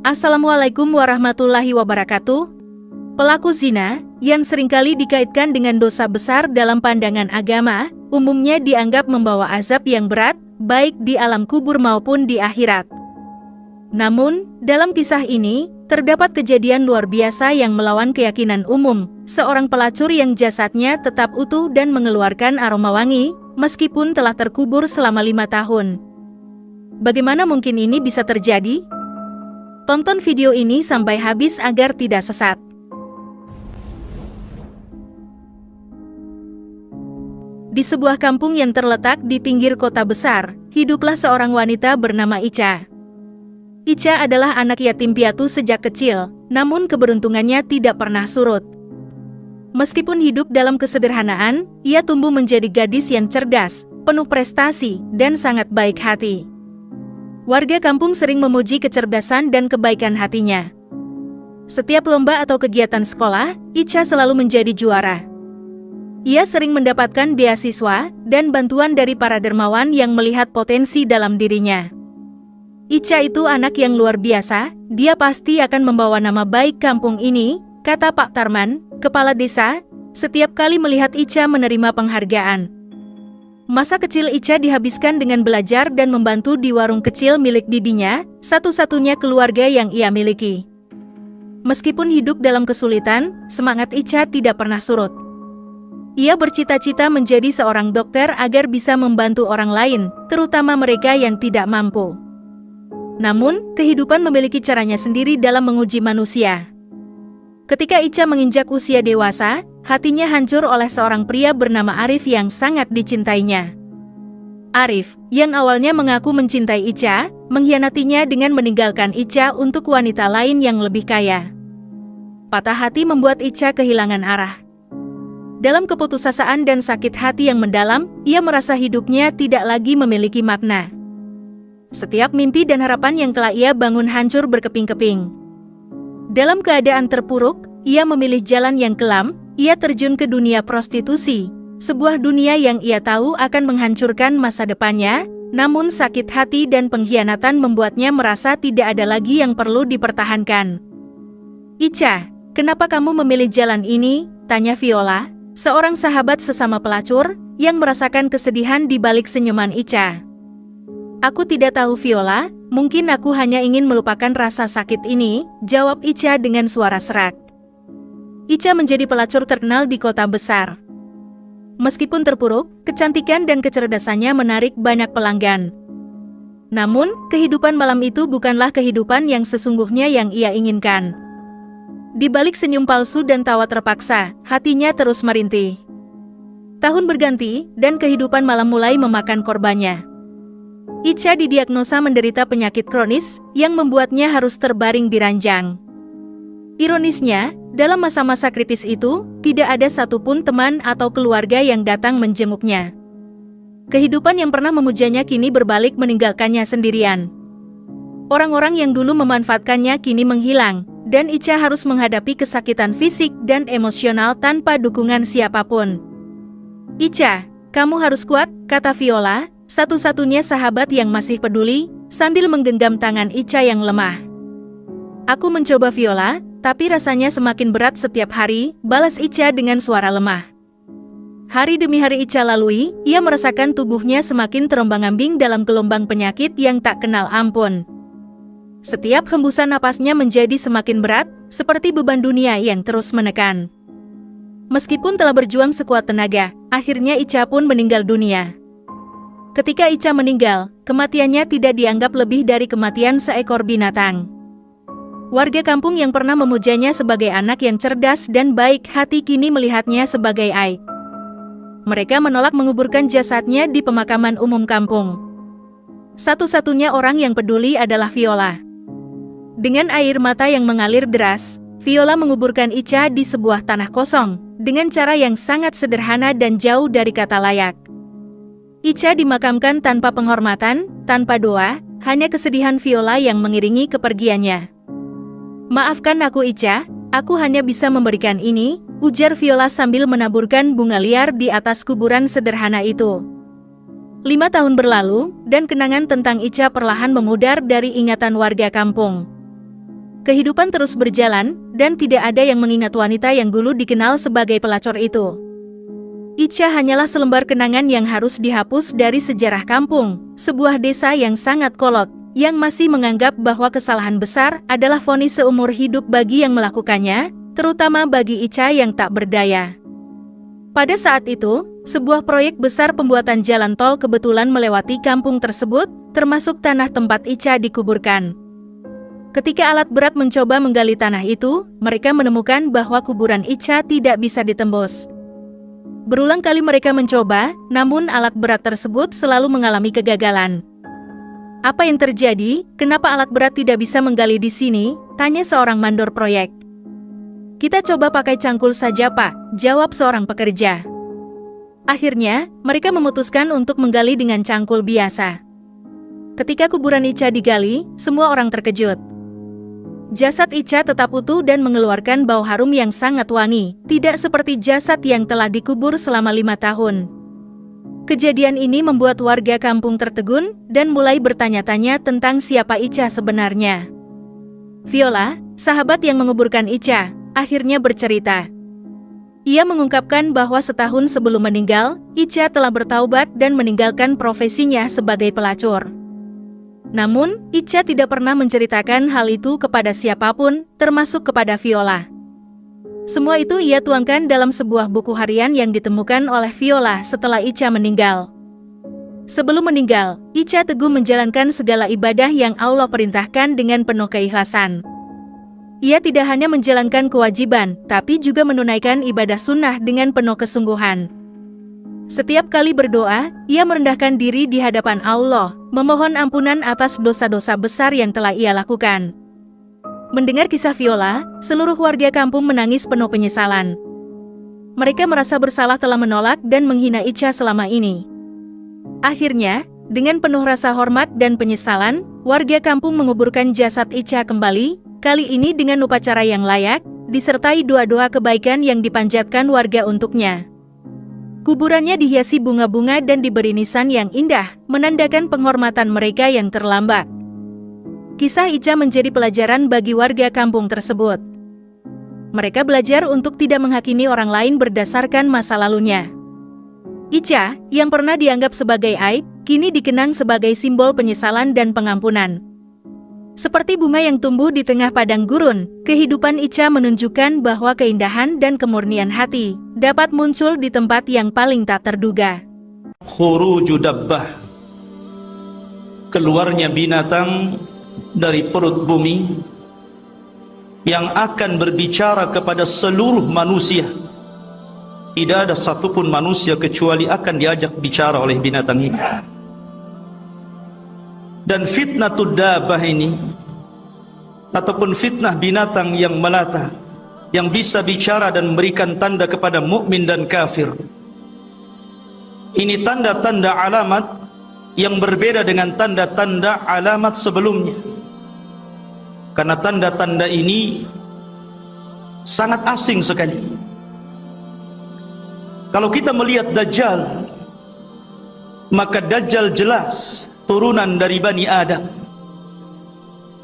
Assalamualaikum warahmatullahi wabarakatuh. Pelaku zina, yang seringkali dikaitkan dengan dosa besar dalam pandangan agama, umumnya dianggap membawa azab yang berat, baik di alam kubur maupun di akhirat. Namun, dalam kisah ini, terdapat kejadian luar biasa yang melawan keyakinan umum, seorang pelacur yang jasadnya tetap utuh dan mengeluarkan aroma wangi, meskipun telah terkubur selama 5 tahun. Bagaimana mungkin ini bisa terjadi? Tonton video ini sampai habis agar tidak sesat. Di sebuah kampung yang terletak di pinggir kota besar, hiduplah seorang wanita bernama Ica. Ica adalah anak yatim piatu sejak kecil, namun keberuntungannya tidak pernah surut. Meskipun hidup dalam kesederhanaan, ia tumbuh menjadi gadis yang cerdas, penuh prestasi, dan sangat baik hati. Warga kampung sering memuji kecerdasan dan kebaikan hatinya. Setiap lomba atau kegiatan sekolah, Ica selalu menjadi juara. Ia sering mendapatkan beasiswa dan bantuan dari para dermawan yang melihat potensi dalam dirinya. Ica itu anak yang luar biasa, dia pasti akan membawa nama baik kampung ini, kata Pak Tarman, kepala desa, setiap kali melihat Ica menerima penghargaan. Masa kecil Ica dihabiskan dengan belajar dan membantu di warung kecil milik bibinya, satu-satunya keluarga yang ia miliki. Meskipun hidup dalam kesulitan, semangat Ica tidak pernah surut. Ia bercita-cita menjadi seorang dokter agar bisa membantu orang lain, terutama mereka yang tidak mampu. Namun, kehidupan memiliki caranya sendiri dalam menguji manusia. Ketika Ica menginjak usia dewasa, hatinya hancur oleh seorang pria bernama Arif yang sangat dicintainya. Arif, yang awalnya mengaku mencintai Ica, mengkhianatinya dengan meninggalkan Ica untuk wanita lain yang lebih kaya. Patah hati membuat Ica kehilangan arah. Dalam keputusasaan dan sakit hati yang mendalam, ia merasa hidupnya tidak lagi memiliki makna. Setiap mimpi dan harapan yang telah ia bangun hancur berkeping-keping. Dalam keadaan terpuruk, ia memilih jalan yang kelam, ia terjun ke dunia prostitusi, sebuah dunia yang ia tahu akan menghancurkan masa depannya, namun sakit hati dan pengkhianatan membuatnya merasa tidak ada lagi yang perlu dipertahankan. Ica, kenapa kamu memilih jalan ini? Tanya Viola, seorang sahabat sesama pelacur, yang merasakan kesedihan di balik senyuman Ica. Aku tidak tahu Viola, mungkin aku hanya ingin melupakan rasa sakit ini, jawab Ica dengan suara serak. Ica menjadi pelacur terkenal di kota besar. Meskipun terpuruk, kecantikan dan kecerdasannya menarik banyak pelanggan. Namun, kehidupan malam itu bukanlah kehidupan yang sesungguhnya yang ia inginkan. Di balik senyum palsu dan tawa terpaksa, hatinya terus merintih. Tahun berganti, dan kehidupan malam mulai memakan korbannya. Ica didiagnosa menderita penyakit kronis, yang membuatnya harus terbaring di ranjang. Ironisnya, dalam masa-masa kritis itu, tidak ada satupun teman atau keluarga yang datang menjenguknya. Kehidupan yang pernah memujanya kini berbalik meninggalkannya sendirian. Orang-orang yang dulu memanfaatkannya kini menghilang, dan Ica harus menghadapi kesakitan fisik dan emosional tanpa dukungan siapapun. Ica, kamu harus kuat, kata Viola, satu-satunya sahabat yang masih peduli, sambil menggenggam tangan Ica yang lemah. Aku mencoba Viola, tapi rasanya semakin berat setiap hari, balas Ica dengan suara lemah. Hari demi hari Ica lalui, ia merasakan tubuhnya semakin terombang-ambing dalam gelombang penyakit yang tak kenal ampun. Setiap hembusan napasnya menjadi semakin berat, seperti beban dunia yang terus menekan. Meskipun telah berjuang sekuat tenaga, akhirnya Ica pun meninggal dunia. Ketika Ica meninggal, kematiannya tidak dianggap lebih dari kematian seekor binatang. Warga kampung yang pernah memujanya sebagai anak yang cerdas dan baik hati kini melihatnya sebagai aib. Mereka menolak menguburkan jasadnya di pemakaman umum kampung. Satu-satunya orang yang peduli adalah Viola. Dengan air mata yang mengalir deras, Viola menguburkan Ica di sebuah tanah kosong, dengan cara yang sangat sederhana dan jauh dari kata layak. Ica dimakamkan tanpa penghormatan, tanpa doa, hanya kesedihan Viola yang mengiringi kepergiannya. Maafkan aku Ica, aku hanya bisa memberikan ini, ujar Viola sambil menaburkan bunga liar di atas kuburan sederhana itu. 5 tahun berlalu, dan kenangan tentang Ica perlahan memudar dari ingatan warga kampung. Kehidupan terus berjalan, dan tidak ada yang mengingat wanita yang dulu dikenal sebagai pelacur itu. Ica hanyalah selembar kenangan yang harus dihapus dari sejarah kampung, sebuah desa yang sangat kolot, yang masih menganggap bahwa kesalahan besar adalah vonis seumur hidup bagi yang melakukannya, terutama bagi Ica yang tak berdaya. Pada saat itu, sebuah proyek besar pembuatan jalan tol kebetulan melewati kampung tersebut, termasuk tanah tempat Ica dikuburkan. Ketika alat berat mencoba menggali tanah itu, mereka menemukan bahwa kuburan Ica tidak bisa ditembus. Berulang kali mereka mencoba, namun alat berat tersebut selalu mengalami kegagalan. "Apa yang terjadi? Kenapa alat berat tidak bisa menggali di sini?" tanya seorang mandor proyek. "Kita coba pakai cangkul saja, Pak," jawab seorang pekerja. Akhirnya, mereka memutuskan untuk menggali dengan cangkul biasa. Ketika kuburan Ica digali, semua orang terkejut. Jasad Ica tetap utuh dan mengeluarkan bau harum yang sangat wangi, tidak seperti jasad yang telah dikubur selama 5 tahun. Kejadian ini membuat warga kampung tertegun, dan mulai bertanya-tanya tentang siapa Ica sebenarnya. Viola, sahabat yang menguburkan Ica, akhirnya bercerita. Ia mengungkapkan bahwa setahun sebelum meninggal, Ica telah bertaubat dan meninggalkan profesinya sebagai pelacur. Namun, Ica tidak pernah menceritakan hal itu kepada siapapun, termasuk kepada Viola. Semua itu ia tuangkan dalam sebuah buku harian yang ditemukan oleh Viola setelah Ica meninggal. Sebelum meninggal, Ica teguh menjalankan segala ibadah yang Allah perintahkan dengan penuh keikhlasan. Ia tidak hanya menjalankan kewajiban, tapi juga menunaikan ibadah sunnah dengan penuh kesungguhan. Setiap kali berdoa, ia merendahkan diri di hadapan Allah, memohon ampunan atas dosa-dosa besar yang telah ia lakukan. Mendengar kisah Viola, seluruh warga kampung menangis penuh penyesalan. Mereka merasa bersalah telah menolak dan menghina Ica selama ini. Akhirnya, dengan penuh rasa hormat dan penyesalan, warga kampung menguburkan jasad Ica kembali, kali ini dengan upacara yang layak, disertai doa-doa kebaikan yang dipanjatkan warga untuknya. Kuburannya dihiasi bunga-bunga dan diberi nisan yang indah, menandakan penghormatan mereka yang terlambat. Kisah Ica menjadi pelajaran bagi warga kampung tersebut. Mereka belajar untuk tidak menghakimi orang lain berdasarkan masa lalunya. Ica, yang pernah dianggap sebagai aib, kini dikenang sebagai simbol penyesalan dan pengampunan. Seperti bunga yang tumbuh di tengah padang gurun, kehidupan Ica menunjukkan bahwa keindahan dan kemurnian hati dapat muncul di tempat yang paling tak terduga. Khuruju dabbah, keluarnya binatang dari perut bumi yang akan berbicara kepada seluruh manusia. Tidak ada satupun manusia kecuali akan diajak bicara oleh binatang ini. Dan fitnatud dabbah ini, ataupun fitnah binatang yang melata, yang bisa bicara dan memberikan tanda kepada mukmin dan kafir, ini tanda-tanda alamat yang berbeda dengan tanda-tanda alamat sebelumnya. Karena tanda-tanda ini sangat asing sekali. Kalau kita melihat Dajjal, maka Dajjal jelas turunan dari Bani Adam,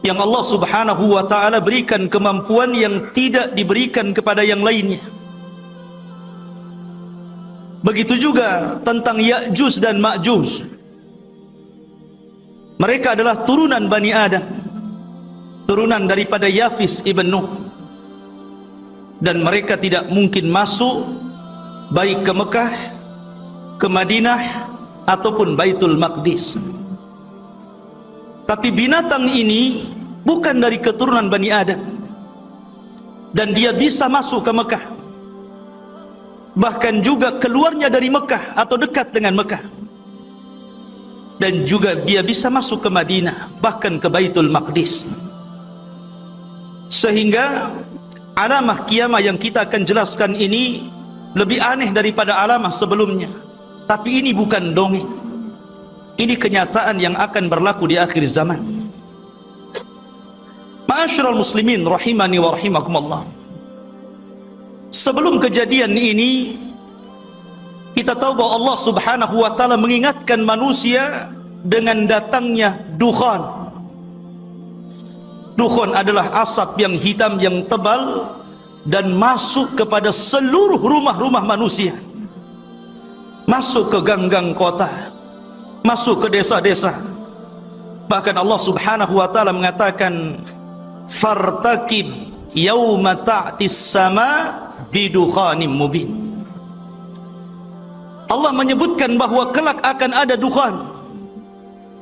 yang Allah subhanahu wa ta'ala berikan kemampuan yang tidak diberikan kepada yang lainnya. Begitu juga tentang Ya'juj dan Ma'juj. Mereka adalah turunan Bani Adam, turunan daripada Yafis ibn Nuh, dan mereka tidak mungkin masuk baik ke Mekah, ke Madinah, ataupun Baitul Maqdis. Tapi binatang ini bukan dari keturunan Bani Adam, dan dia bisa masuk ke Mekah, bahkan juga keluarnya dari Mekah atau dekat dengan Mekah, dan juga dia bisa masuk ke Madinah, bahkan ke Baitul Maqdis. Sehingga alamah kiamah yang kita akan jelaskan ini lebih aneh daripada alamah sebelumnya. Tapi ini bukan dongeng, ini kenyataan yang akan berlaku di akhir zaman. Ma'asyiral muslimin rahimani wa rahimakumullah. Sebelum kejadian ini, kita tahu bahwa Allah subhanahu wa ta'ala mengingatkan manusia dengan datangnya dukhan. Dukhon adalah asap yang hitam yang tebal dan masuk kepada seluruh rumah-rumah manusia, masuk ke gang-gang kota, masuk ke desa-desa. Bahkan Allah Subhanahu wa taala mengatakan, fartaqib yauma ta'tis sama bidukhanim mubin. Allah menyebutkan bahwa kelak akan ada dukhan.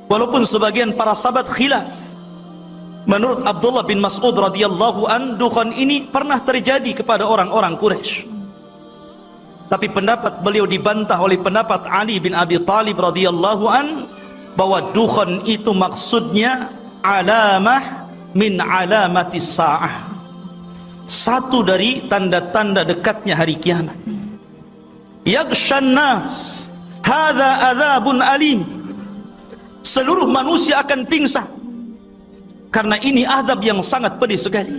Walaupun sebagian para sahabat khilaf. Menurut Abdullah bin Mas'ud radhiyallahu an, dukhan ini pernah terjadi kepada orang-orang Quraisy. Tapi pendapat beliau dibantah oleh pendapat Ali bin Abi Thalib radhiyallahu an, bahwa dukhan itu maksudnya alamah min alamatis sa'ah, satu dari tanda-tanda dekatnya hari kiamat. Yaghshan nas hadza adzabun alim, seluruh manusia akan pingsan karena ini azab yang sangat pedih sekali.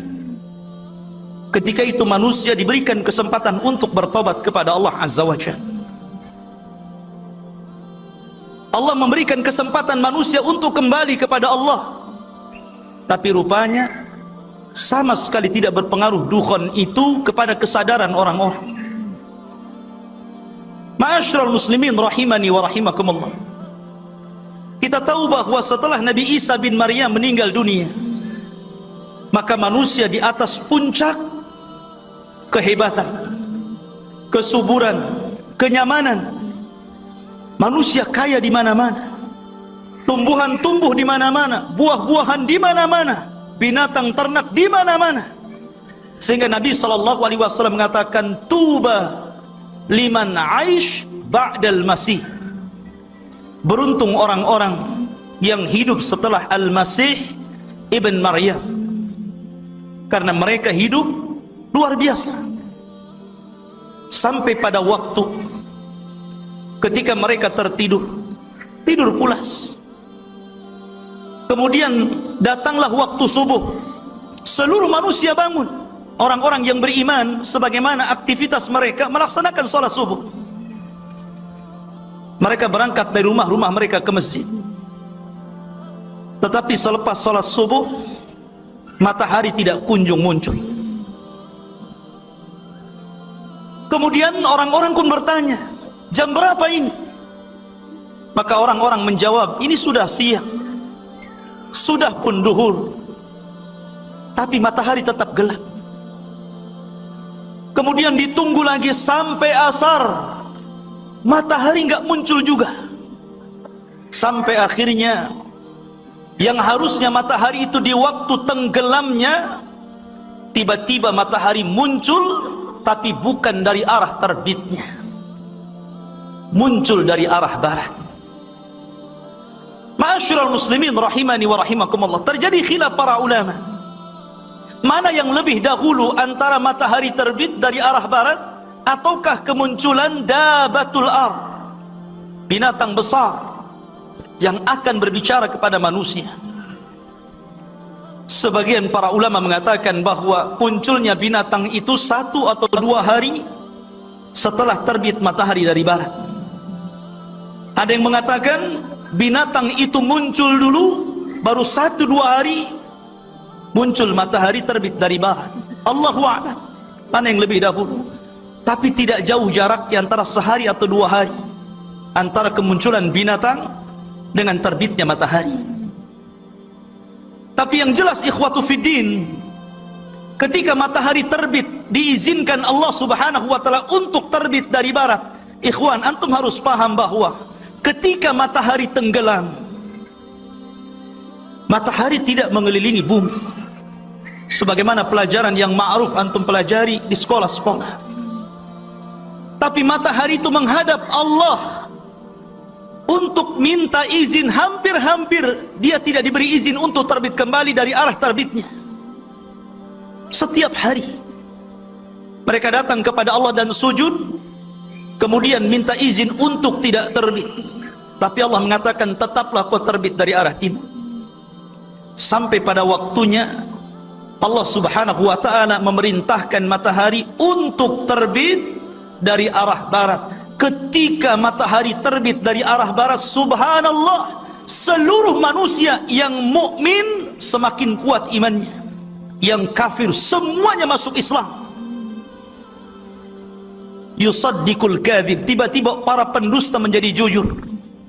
Ketika itu manusia diberikan kesempatan untuk bertobat kepada Allah Azza wa Jalla. Allah memberikan kesempatan manusia untuk kembali kepada Allah, tapi rupanya sama sekali tidak berpengaruh dukhan itu kepada kesadaran orang-orang. Ma'asyiral muslimin rahimani wa rahimakumullah. Kita tahu bahwa setelah Nabi Isa bin Maryam meninggal dunia, maka manusia di atas puncak kehebatan, kesuburan, kenyamanan. Manusia kaya di mana-mana, tumbuhan tumbuh di mana-mana, buah-buahan di mana-mana, binatang ternak di mana-mana. Sehingga Nabi SAW mengatakan, tuba liman aish ba'dal masih. Beruntung orang-orang yang hidup setelah Al-Masih Ibn Maryam, karena mereka hidup luar biasa. Sampai pada waktu ketika mereka tertidur, tidur pulas. Kemudian datanglah waktu subuh, seluruh manusia bangun. Orang-orang yang beriman sebagaimana aktivitas mereka melaksanakan sholat subuh. Mereka berangkat dari rumah-rumah mereka ke masjid. Tetapi selepas sholat subuh, matahari tidak kunjung muncul. Kemudian orang-orang pun bertanya, jam berapa ini? Maka orang-orang menjawab, ini sudah siang, sudah pun duhur, tapi matahari tetap gelap. Kemudian ditunggu lagi sampai asar, matahari nggak muncul juga. Sampai akhirnya yang harusnya matahari itu di waktu tenggelamnya, tiba-tiba matahari muncul, tapi bukan dari arah terbitnya, muncul dari arah barat. Ma'asyiral muslimin rahimani wa rahimakumullah. Terjadi khilaf para ulama, mana yang lebih dahulu antara matahari terbit dari arah barat ataukah kemunculan dabatul ar, binatang besar yang akan berbicara kepada manusia. Sebagian para ulama mengatakan bahwa munculnya binatang itu 1 atau 2 hari setelah terbit matahari dari barat. Ada yang mengatakan binatang itu muncul dulu, baru 1-2 hari muncul matahari terbit dari barat. Allahu a'lam mana yang lebih dahulu. Tapi tidak jauh jaraknya antara sehari atau 2 hari antara kemunculan binatang dengan terbitnya matahari. Tapi yang jelas ikhwatu fiddin, ketika matahari terbit diizinkan Allah Subhanahu wa taala untuk terbit dari barat, ikhwan antum harus paham bahwa ketika matahari tenggelam, matahari tidak mengelilingi bumi sebagaimana pelajaran yang ma'ruf antum pelajari di sekolah-sekolah. Tapi matahari itu menghadap Allah untuk minta izin. Hampir-hampir dia tidak diberi izin untuk terbit kembali dari arah terbitnya. Setiap hari mereka datang kepada Allah dan sujud, kemudian minta izin untuk tidak terbit. Tapi Allah mengatakan tetaplah kau terbit dari arah timur. Sampai pada waktunya Allah Subhanahu wa ta'ala memerintahkan matahari untuk terbit dari arah barat. Ketika matahari terbit dari arah barat, subhanallah, seluruh manusia yang mukmin semakin kuat imannya. Yang kafir semuanya masuk Islam. Yusaddiqul kadhib, tiba-tiba para pendusta menjadi jujur.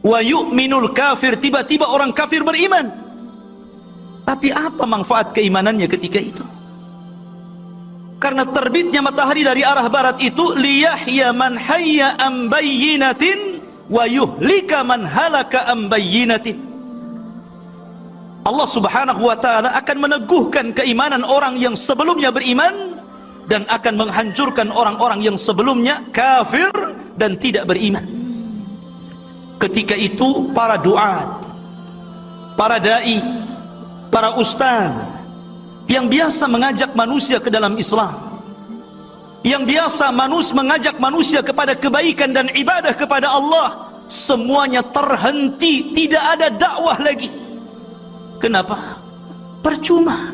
Wa yu'minul kafir, tiba-tiba orang kafir beriman. Tapi apa manfaat keimanannya ketika itu? Karena terbitnya matahari dari arah barat itu liyahya man hayya am bayyinatin wa yuhlika man halaka am bayyinatin. Allah Subhanahu wa taala akan meneguhkan keimanan orang yang sebelumnya beriman dan akan menghancurkan orang-orang yang sebelumnya kafir dan tidak beriman. Ketika itu para duat, para dai, para ustaz yang biasa mengajak manusia ke dalam Islam, yang biasa mengajak manusia kepada kebaikan dan ibadah kepada Allah, semuanya terhenti, tidak ada dakwah lagi. Kenapa? Percuma.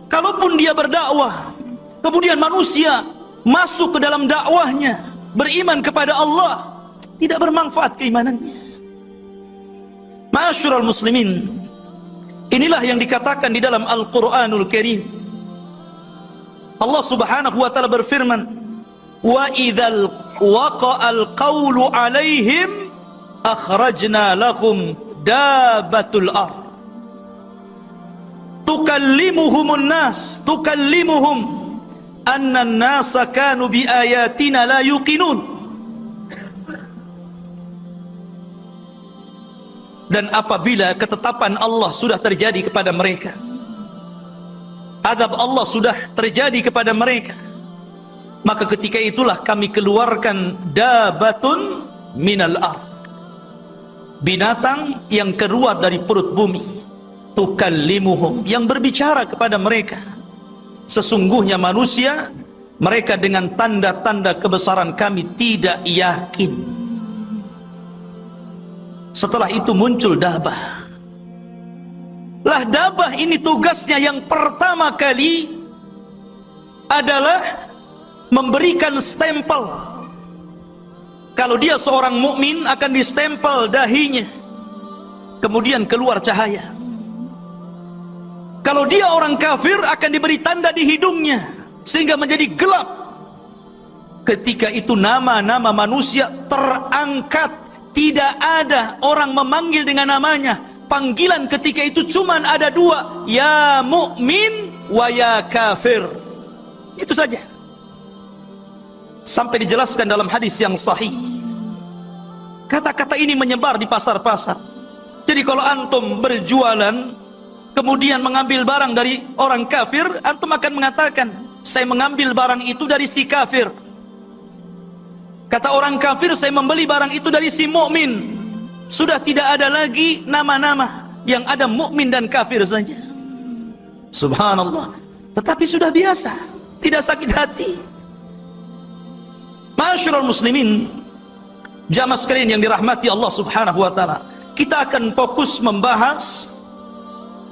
Kalaupun dia berdakwah, kemudian manusia masuk ke dalam dakwahnya, beriman kepada Allah, tidak bermanfaat keimanannya. Ma'asyiral muslimin, inilah yang dikatakan di dalam Al-Quranul Karim. Allah Subhanahu wa taala berfirman, "Wa idzal waqa'al qawlu 'alaihim akhrajna lahum dabatul ard tukallimuhumun nas anna an-nasa kanu bi ayatina la yuqinun." Dan apabila ketetapan Allah sudah terjadi kepada mereka, azab Allah sudah terjadi kepada mereka, maka ketika itulah kami keluarkan dabatun minal ard, binatang yang keluar dari perut bumi, tukallimuhum, yang berbicara kepada mereka. Sesungguhnya manusia, mereka dengan tanda-tanda kebesaran kami tidak yakin. Setelah itu muncul dabah. Lah dabah ini tugasnya yang pertama kali adalah memberikan stempel. Kalau dia seorang mukmin akan distempel dahinya, kemudian keluar cahaya. Kalau dia orang kafir akan diberi tanda di hidungnya sehingga menjadi gelap. Ketika itu nama-nama manusia terangkat, tidak ada orang memanggil dengan namanya. Panggilan ketika itu cuman ada dua, ya mukmin wa ya kafir. Itu saja. Sampai dijelaskan dalam hadis yang sahih, kata-kata ini menyebar di pasar-pasar. Jadi kalau antum berjualan kemudian mengambil barang dari orang kafir, antum akan mengatakan, saya mengambil barang itu dari si kafir. Kata orang kafir, saya membeli barang itu dari si mukmin. Sudah tidak ada lagi nama-nama, yang ada mukmin dan kafir saja. Subhanallah. Tetapi sudah biasa, tidak sakit hati. Ma'asyiral muslimin, jamaah sekalian yang dirahmati Allah Subhanahu wa taala, kita akan fokus membahas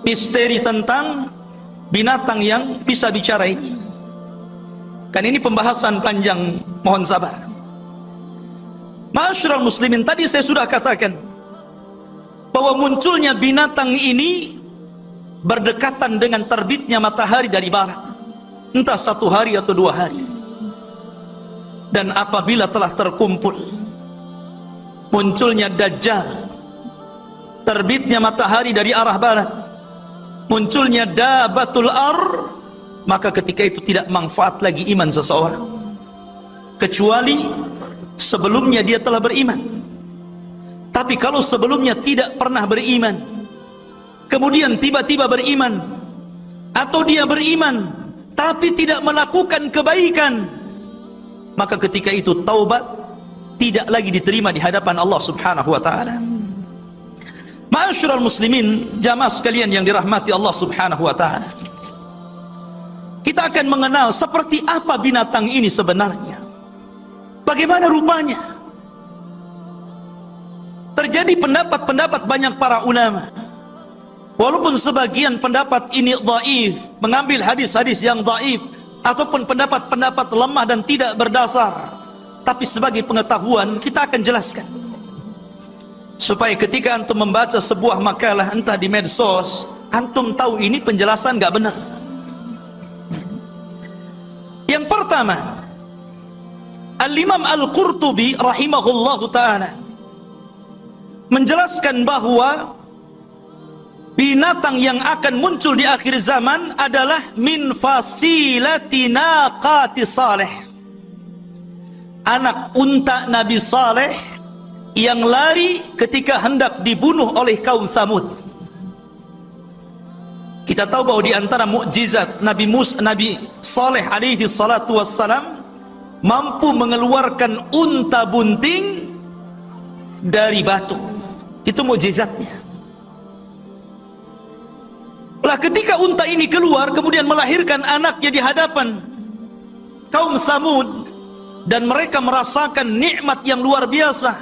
misteri tentang binatang yang bisa bicara ini. Kan ini pembahasan panjang, mohon sabar. Ma'asyiral muslimin, tadi saya sudah katakan bahwa munculnya binatang ini berdekatan dengan terbitnya matahari dari barat, entah 1 hari atau 2 hari. Dan apabila telah terkumpul munculnya Dajjal, terbitnya matahari dari arah barat, munculnya dabatul ar, maka ketika itu tidak manfaat lagi iman seseorang, kecuali sebelumnya dia telah beriman. Tapi kalau sebelumnya tidak pernah beriman, kemudian tiba-tiba beriman, atau dia beriman tapi tidak melakukan kebaikan, maka ketika itu taubat tidak lagi diterima di hadapan Allah Subhanahu wa taala. Ma'asyiral muslimin, jamaah sekalian yang dirahmati Allah Subhanahu wa taala, kita akan mengenal seperti apa binatang ini sebenarnya, bagaimana rupanya. Terjadi pendapat-pendapat banyak para ulama, walaupun sebagian pendapat ini dhaif, mengambil hadis-hadis yang dhaif, ataupun pendapat-pendapat lemah dan tidak berdasar, tapi sebagai pengetahuan kita akan jelaskan. supaya ketika antum membaca sebuah makalah entah di medsos, antum tahu ini penjelasan nggak benar. Yang pertama, Al-Imam Al-Qurtubi rahimahullahu ta'ala menjelaskan bahwa binatang yang akan muncul di akhir zaman adalah min fasilati naqati saleh, anak unta Nabi Saleh yang lari ketika hendak dibunuh oleh kaum Tsamud. Kita tahu bahwa di antara mukjizat Nabi Saleh alaihi salatu wassalam mampu mengeluarkan unta bunting dari batu. Itu mukjizatnya. Lah ketika unta ini keluar kemudian melahirkan anaknya di hadapan kaum Tsamud, dan mereka merasakan nikmat yang luar biasa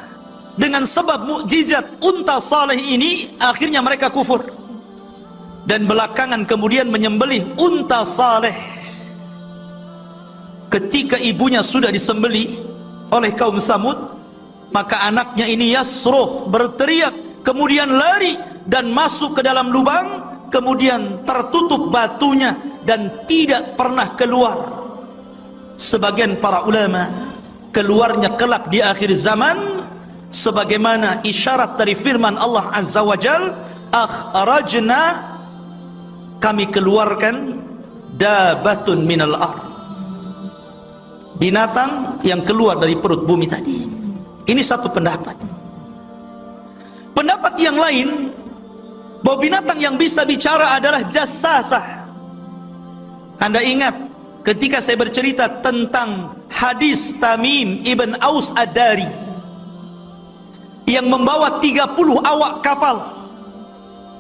dengan sebab mukjizat unta Saleh ini, akhirnya mereka kufur dan belakangan kemudian menyembelih unta Saleh. Ketika ibunya sudah disembelih oleh kaum Tsamud, maka anaknya ini yasruh, berteriak, kemudian lari dan masuk ke dalam lubang, kemudian tertutup batunya dan tidak pernah keluar. Sebagian para ulama, keluarnya kelak di akhir zaman sebagaimana isyarat dari firman Allah Azza wa Jal, akhrajna, kami keluarkan dabatun minal ar, binatang yang keluar dari perut bumi tadi. Ini satu pendapat. Pendapat yang lain, bahwa binatang yang bisa bicara adalah jassasah. Anda ingat ketika saya bercerita tentang hadis Tamim ibn Aus Ad-Dari yang membawa 30 awak kapal,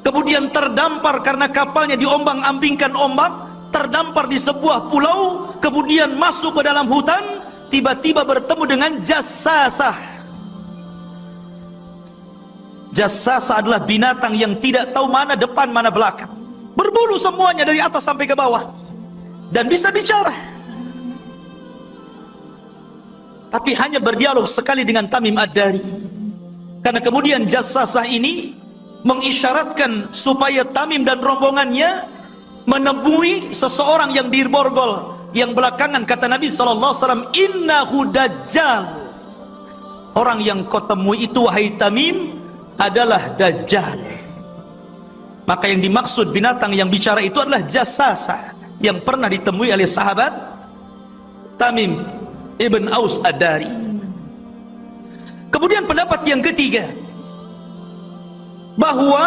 kemudian terdampar karena kapalnya diombang-ambingkan ombak, terdampar di sebuah pulau, kemudian masuk ke dalam hutan, tiba-tiba bertemu dengan jassasah. Jassasah adalah binatang yang tidak tahu mana depan mana belakang, berbulu semuanya dari atas sampai ke bawah, dan bisa bicara, tapi hanya berdialog sekali dengan Tamim Ad-Dari. Karena kemudian jassasah ini mengisyaratkan supaya Tamim dan rombongannya menemui seseorang yang di Borgol, yang belakangan kata Nabi SAW, innahu dajjal, orang yang kau temui itu wahai Tamim adalah dajjal. Maka yang dimaksud binatang yang bicara itu adalah jassasah yang pernah ditemui oleh sahabat Tamim ibn Aus Ad-Dari. Kemudian pendapat yang ketiga, bahwa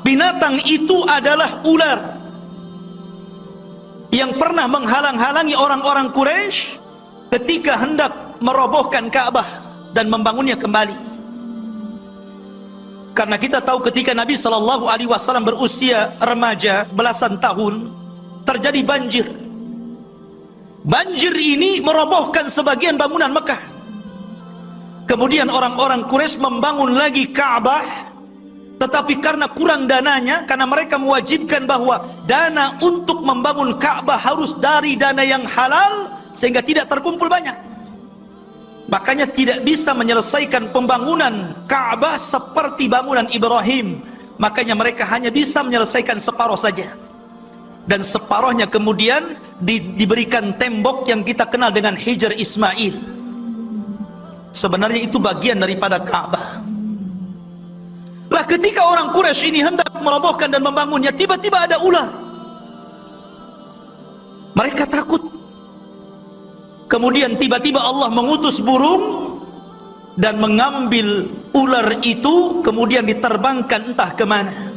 binatang itu adalah ular yang pernah menghalang-halangi orang-orang Quraisy ketika hendak merobohkan Ka'bah dan membangunnya kembali. Karena kita tahu ketika Nabi SAW berusia remaja belasan tahun, terjadi banjir. Banjir ini merobohkan sebagian bangunan Mekah. Kemudian orang-orang Quraisy membangun lagi Ka'bah, tetapi karena kurang dananya, karena mereka mewajibkan bahwa dana untuk membangun Ka'bah harus dari dana yang halal, sehingga tidak terkumpul banyak. Makanya tidak bisa menyelesaikan pembangunan Ka'bah seperti bangunan Ibrahim. Makanya mereka hanya bisa menyelesaikan separuh saja, dan separuhnya kemudian diberikan tembok yang kita kenal dengan Hijr Ismail. Sebenarnya itu bagian daripada Ka'bah. Lah ketika orang Quraisy ini hendak merobohkan dan membangunnya, tiba-tiba ada ular. Mereka takut. Kemudian tiba-tiba Allah mengutus burung dan mengambil ular itu, kemudian diterbangkan entah kemana.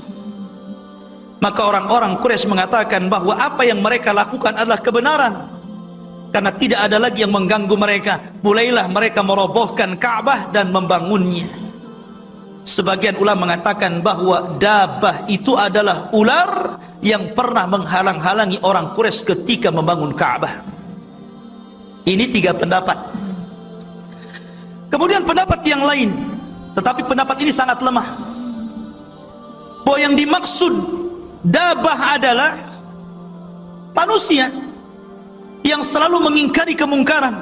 Maka orang-orang Quraisy mengatakan bahwa apa yang mereka lakukan adalah kebenaran, karena tidak ada lagi yang mengganggu mereka. Mulailah mereka merobohkan Ka'bah dan membangunnya. Sebagian ulama mengatakan bahwa dabah itu adalah ular yang pernah menghalang-halangi orang Quraisy ketika membangun Ka'bah. Ini tiga pendapat. Kemudian pendapat yang lain, tetapi pendapat ini sangat lemah, bahwa yang dimaksud dabah adalah manusia yang selalu mengingkari kemungkaran,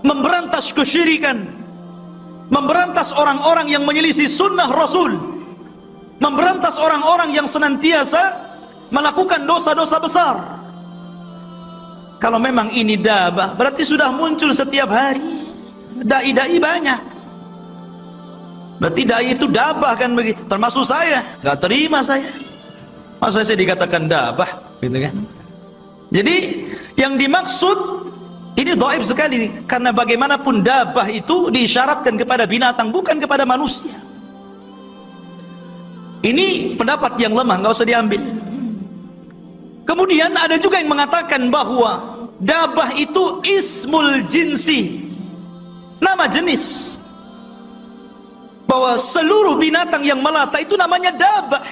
memberantas kesyirikan, memberantas orang-orang yang menyelisih sunnah Rasul, memberantas orang-orang yang senantiasa melakukan dosa-dosa besar. Kalau memang ini dabah, berarti sudah muncul setiap hari. Dai-dai banyak. Berarti dai itu dabah kan begitu. Termasuk saya, nggak terima saya. Masa saya dikatakan dabah, gitu kan? Jadi yang dimaksud ini dhaif sekali, karena bagaimanapun dabah itu diisyaratkan kepada binatang, bukan kepada manusia. Ini pendapat yang lemah, nggak usah diambil. Kemudian ada juga yang mengatakan bahwa dabah itu ismul jinsi, nama jenis, bahwa seluruh binatang yang melata itu namanya dabah.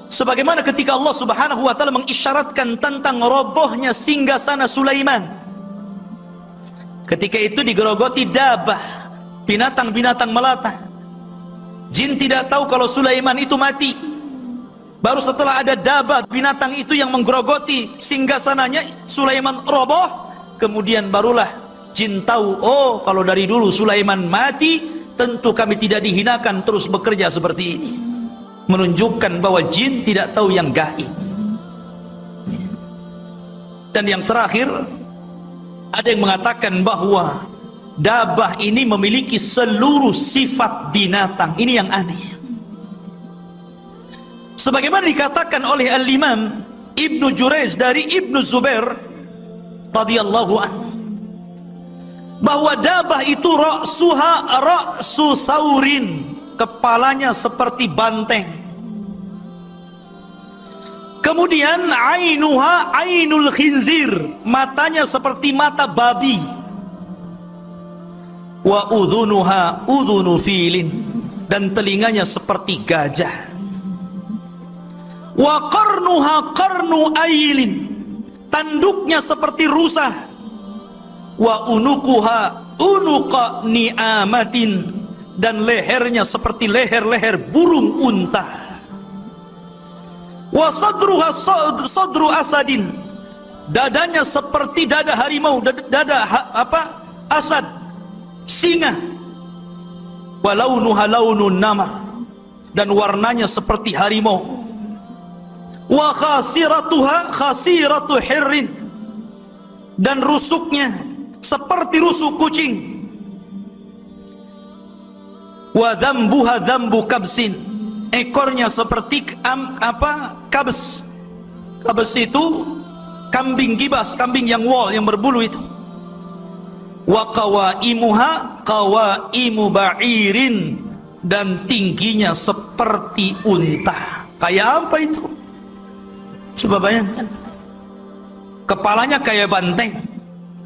Sebagaimana ketika Allah Subhanahu wa taala mengisyaratkan tentang robohnya singgasana Sulaiman. Ketika itu digerogoti dabah, binatang-binatang melata. Jin tidak tahu kalau Sulaiman itu mati. Baru setelah ada dabah, binatang itu yang menggerogoti singgasananya, Sulaiman roboh, kemudian barulah jin tahu, oh kalau dari dulu Sulaiman mati, tentu kami tidak dihinakan terus bekerja seperti ini. Menunjukkan bahwa jin tidak tahu yang gaib. Dan yang terakhir, ada yang mengatakan bahwa dabah ini memiliki seluruh sifat binatang. Ini yang aneh. Sebagaimana dikatakan oleh Al-Imam Ibnu Jurayj dari Ibnu Zubair radhiyallahu anhu, bahwa dabah itu ra'suha ra'su saurin, kepalanya seperti banteng. Kemudian ainuha ainul khinzir, matanya seperti mata babi. Wa udhunuha udhunu filin, dan telinganya seperti gajah. Wa qarnuha qarnu ailin, tanduknya seperti rusa. Wa unukuha unuqa ni'amatin, dan lehernya seperti leher-leher burung unta. Wa sadruha sadru asadin, dadanya seperti dada harimau, dada asad, singa. Wa launuha launun namar, dan warnanya seperti harimau. Wa khasiratuha khasiratu hirrin, dan rusuknya seperti rusuk kucing. Wa dzambuha dzambu kabsin, ekornya seperti kabs. Kabs itu kambing gibas, kambing yang wol, yang berbulu itu. Wa qawaimuha qawaimu ba'irin, dan tingginya seperti unta. Kayak apa itu? Coba bayangkan. Kepalanya kayak banteng,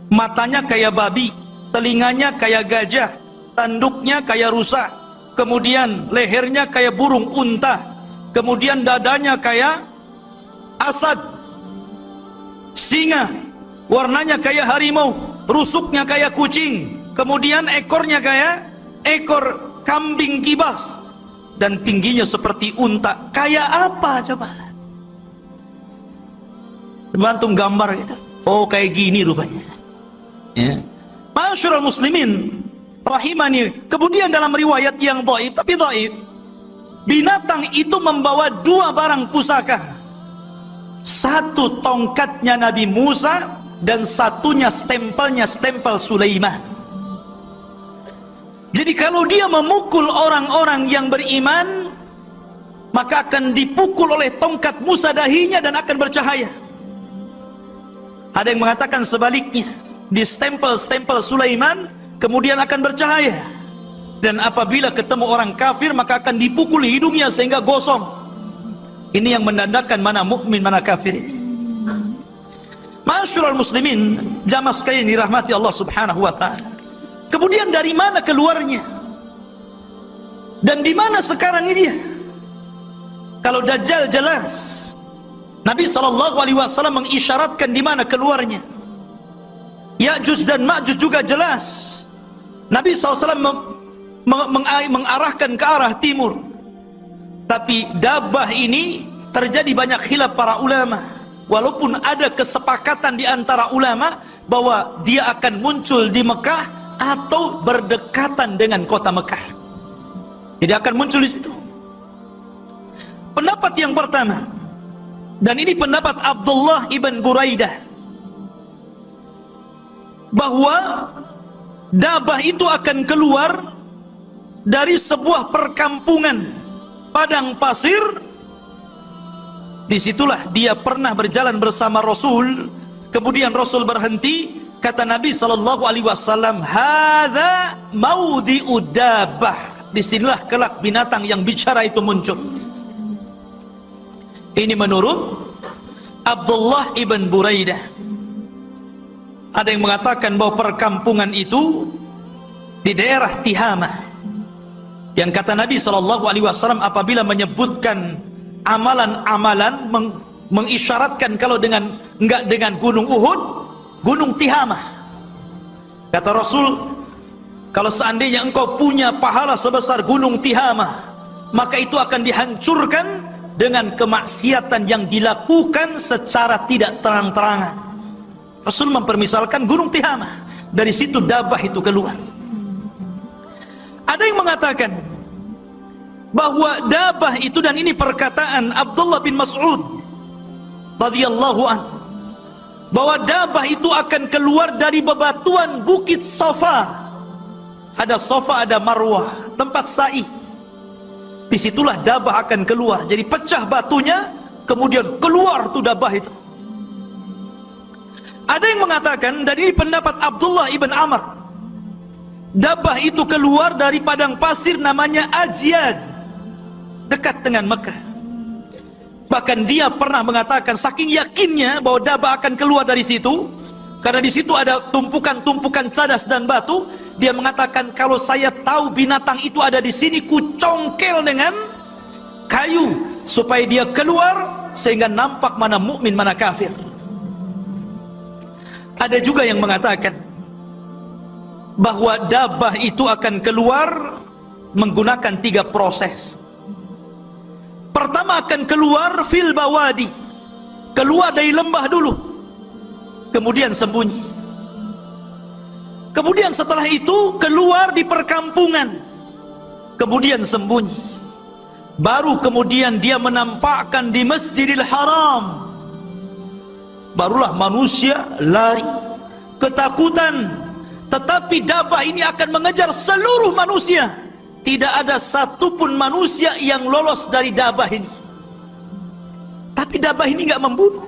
matanya kayak babi, telinganya kayak gajah, tanduknya kayak rusa, kemudian lehernya kayak burung unta, kemudian dadanya kayak asad, singa, warnanya kayak harimau, rusuknya kayak kucing, kemudian ekornya kayak ekor kambing kibas, dan tingginya seperti unta. Kayak apa coba? Bantung gambar gitu. Oh kayak gini rupanya. Ya. Ma'asyiral muslimin rahimani. Kemudian dalam riwayat yang dhaif, tapi dhaif, binatang itu membawa dua barang pusaka. Satu tongkatnya Nabi Musa, dan satunya stempelnya stempel Sulaiman. Jadi kalau dia memukul orang-orang yang beriman, maka akan dipukul oleh tongkat Musa dahinya dan akan bercahaya. Ada yang mengatakan sebaliknya, di stempel Sulaiman kemudian akan bercahaya. Dan apabila ketemu orang kafir, maka akan dipukul hidungnya sehingga gosong. Ini yang menandakan mana mukmin mana kafir ini. Ma'asyiral muslimin, jamaah sekalian dirahmati Allah Subhanahu wa taala. Kemudian dari mana keluarnya? Dan di mana sekarang ini dia? Kalau Dajjal jelas, Nabi SAW mengisyaratkan di mana keluarnya. Ya'juj dan Ma'juj juga jelas. Nabi SAW mengarahkan ke arah timur. Tapi dabah ini terjadi banyak khilaf para ulama. Walaupun ada kesepakatan di antara ulama bahwa dia akan muncul di Mekah atau berdekatan dengan kota Mekah. Tidak akan muncul di situ. Pendapat yang pertama, dan ini pendapat Abdullah ibn Buraidah, bahwa Dabah itu akan keluar dari sebuah perkampungan padang pasir. Disitulah dia pernah berjalan bersama Rasul. Kemudian Rasul berhenti. Kata Nabi SAW, "Hadza maudhi'ud dabbah." Disinilah kelak binatang yang bicara itu muncul. Ini menurut Abdullah ibn Buraidah. Ada yang mengatakan bahwa perkampungan itu di daerah Tihama. Yang kata Nabi SAW apabila menyebutkan amalan-amalan mengisyaratkan kalau enggak dengan gunung Uhud, gunung Tihama. Kata Rasul, kalau seandainya engkau punya pahala sebesar gunung Tihama, maka itu akan dihancurkan dengan kemaksiatan yang dilakukan secara tidak terang-terangan. Rasul mempermisalkan gunung Tihama. Dari situ Dabah itu keluar. Ada yang mengatakan bahwa Dabah itu, dan ini perkataan Abdullah bin Mas'ud radhiyallahu anhu, bahwa Dabah itu akan keluar dari bebatuan bukit Safa. Ada Safa, ada Marwah, tempat sa'i. Disitulah Dabah akan keluar. Jadi pecah batunya, kemudian keluar tuh Dabah itu. Ada yang mengatakan, dan ini pendapat Abdullah ibn Amr, Dabah itu keluar dari padang pasir namanya Ajyad, dekat dengan Mekah. Bahkan dia pernah mengatakan, saking yakinnya bahwa Dabah akan keluar dari situ, karena di situ ada tumpukan-tumpukan cadas dan batu, dia mengatakan, kalau saya tahu binatang itu ada di sini, ku congkel dengan kayu supaya dia keluar sehingga nampak mana mukmin mana kafir. Ada juga yang mengatakan bahwa Dabah itu akan keluar menggunakan 3 proses. Pertama akan keluar fil bawadi, keluar dari lembah dulu, kemudian sembunyi. Kemudian setelah itu keluar di perkampungan, kemudian sembunyi. Baru kemudian dia menampakkan di Masjidil Haram. Barulah manusia lari ketakutan. Tetapi Dabah ini akan mengejar seluruh manusia. Tidak ada satupun manusia yang lolos dari Dabah ini. Tapi Dabah ini enggak membunuh.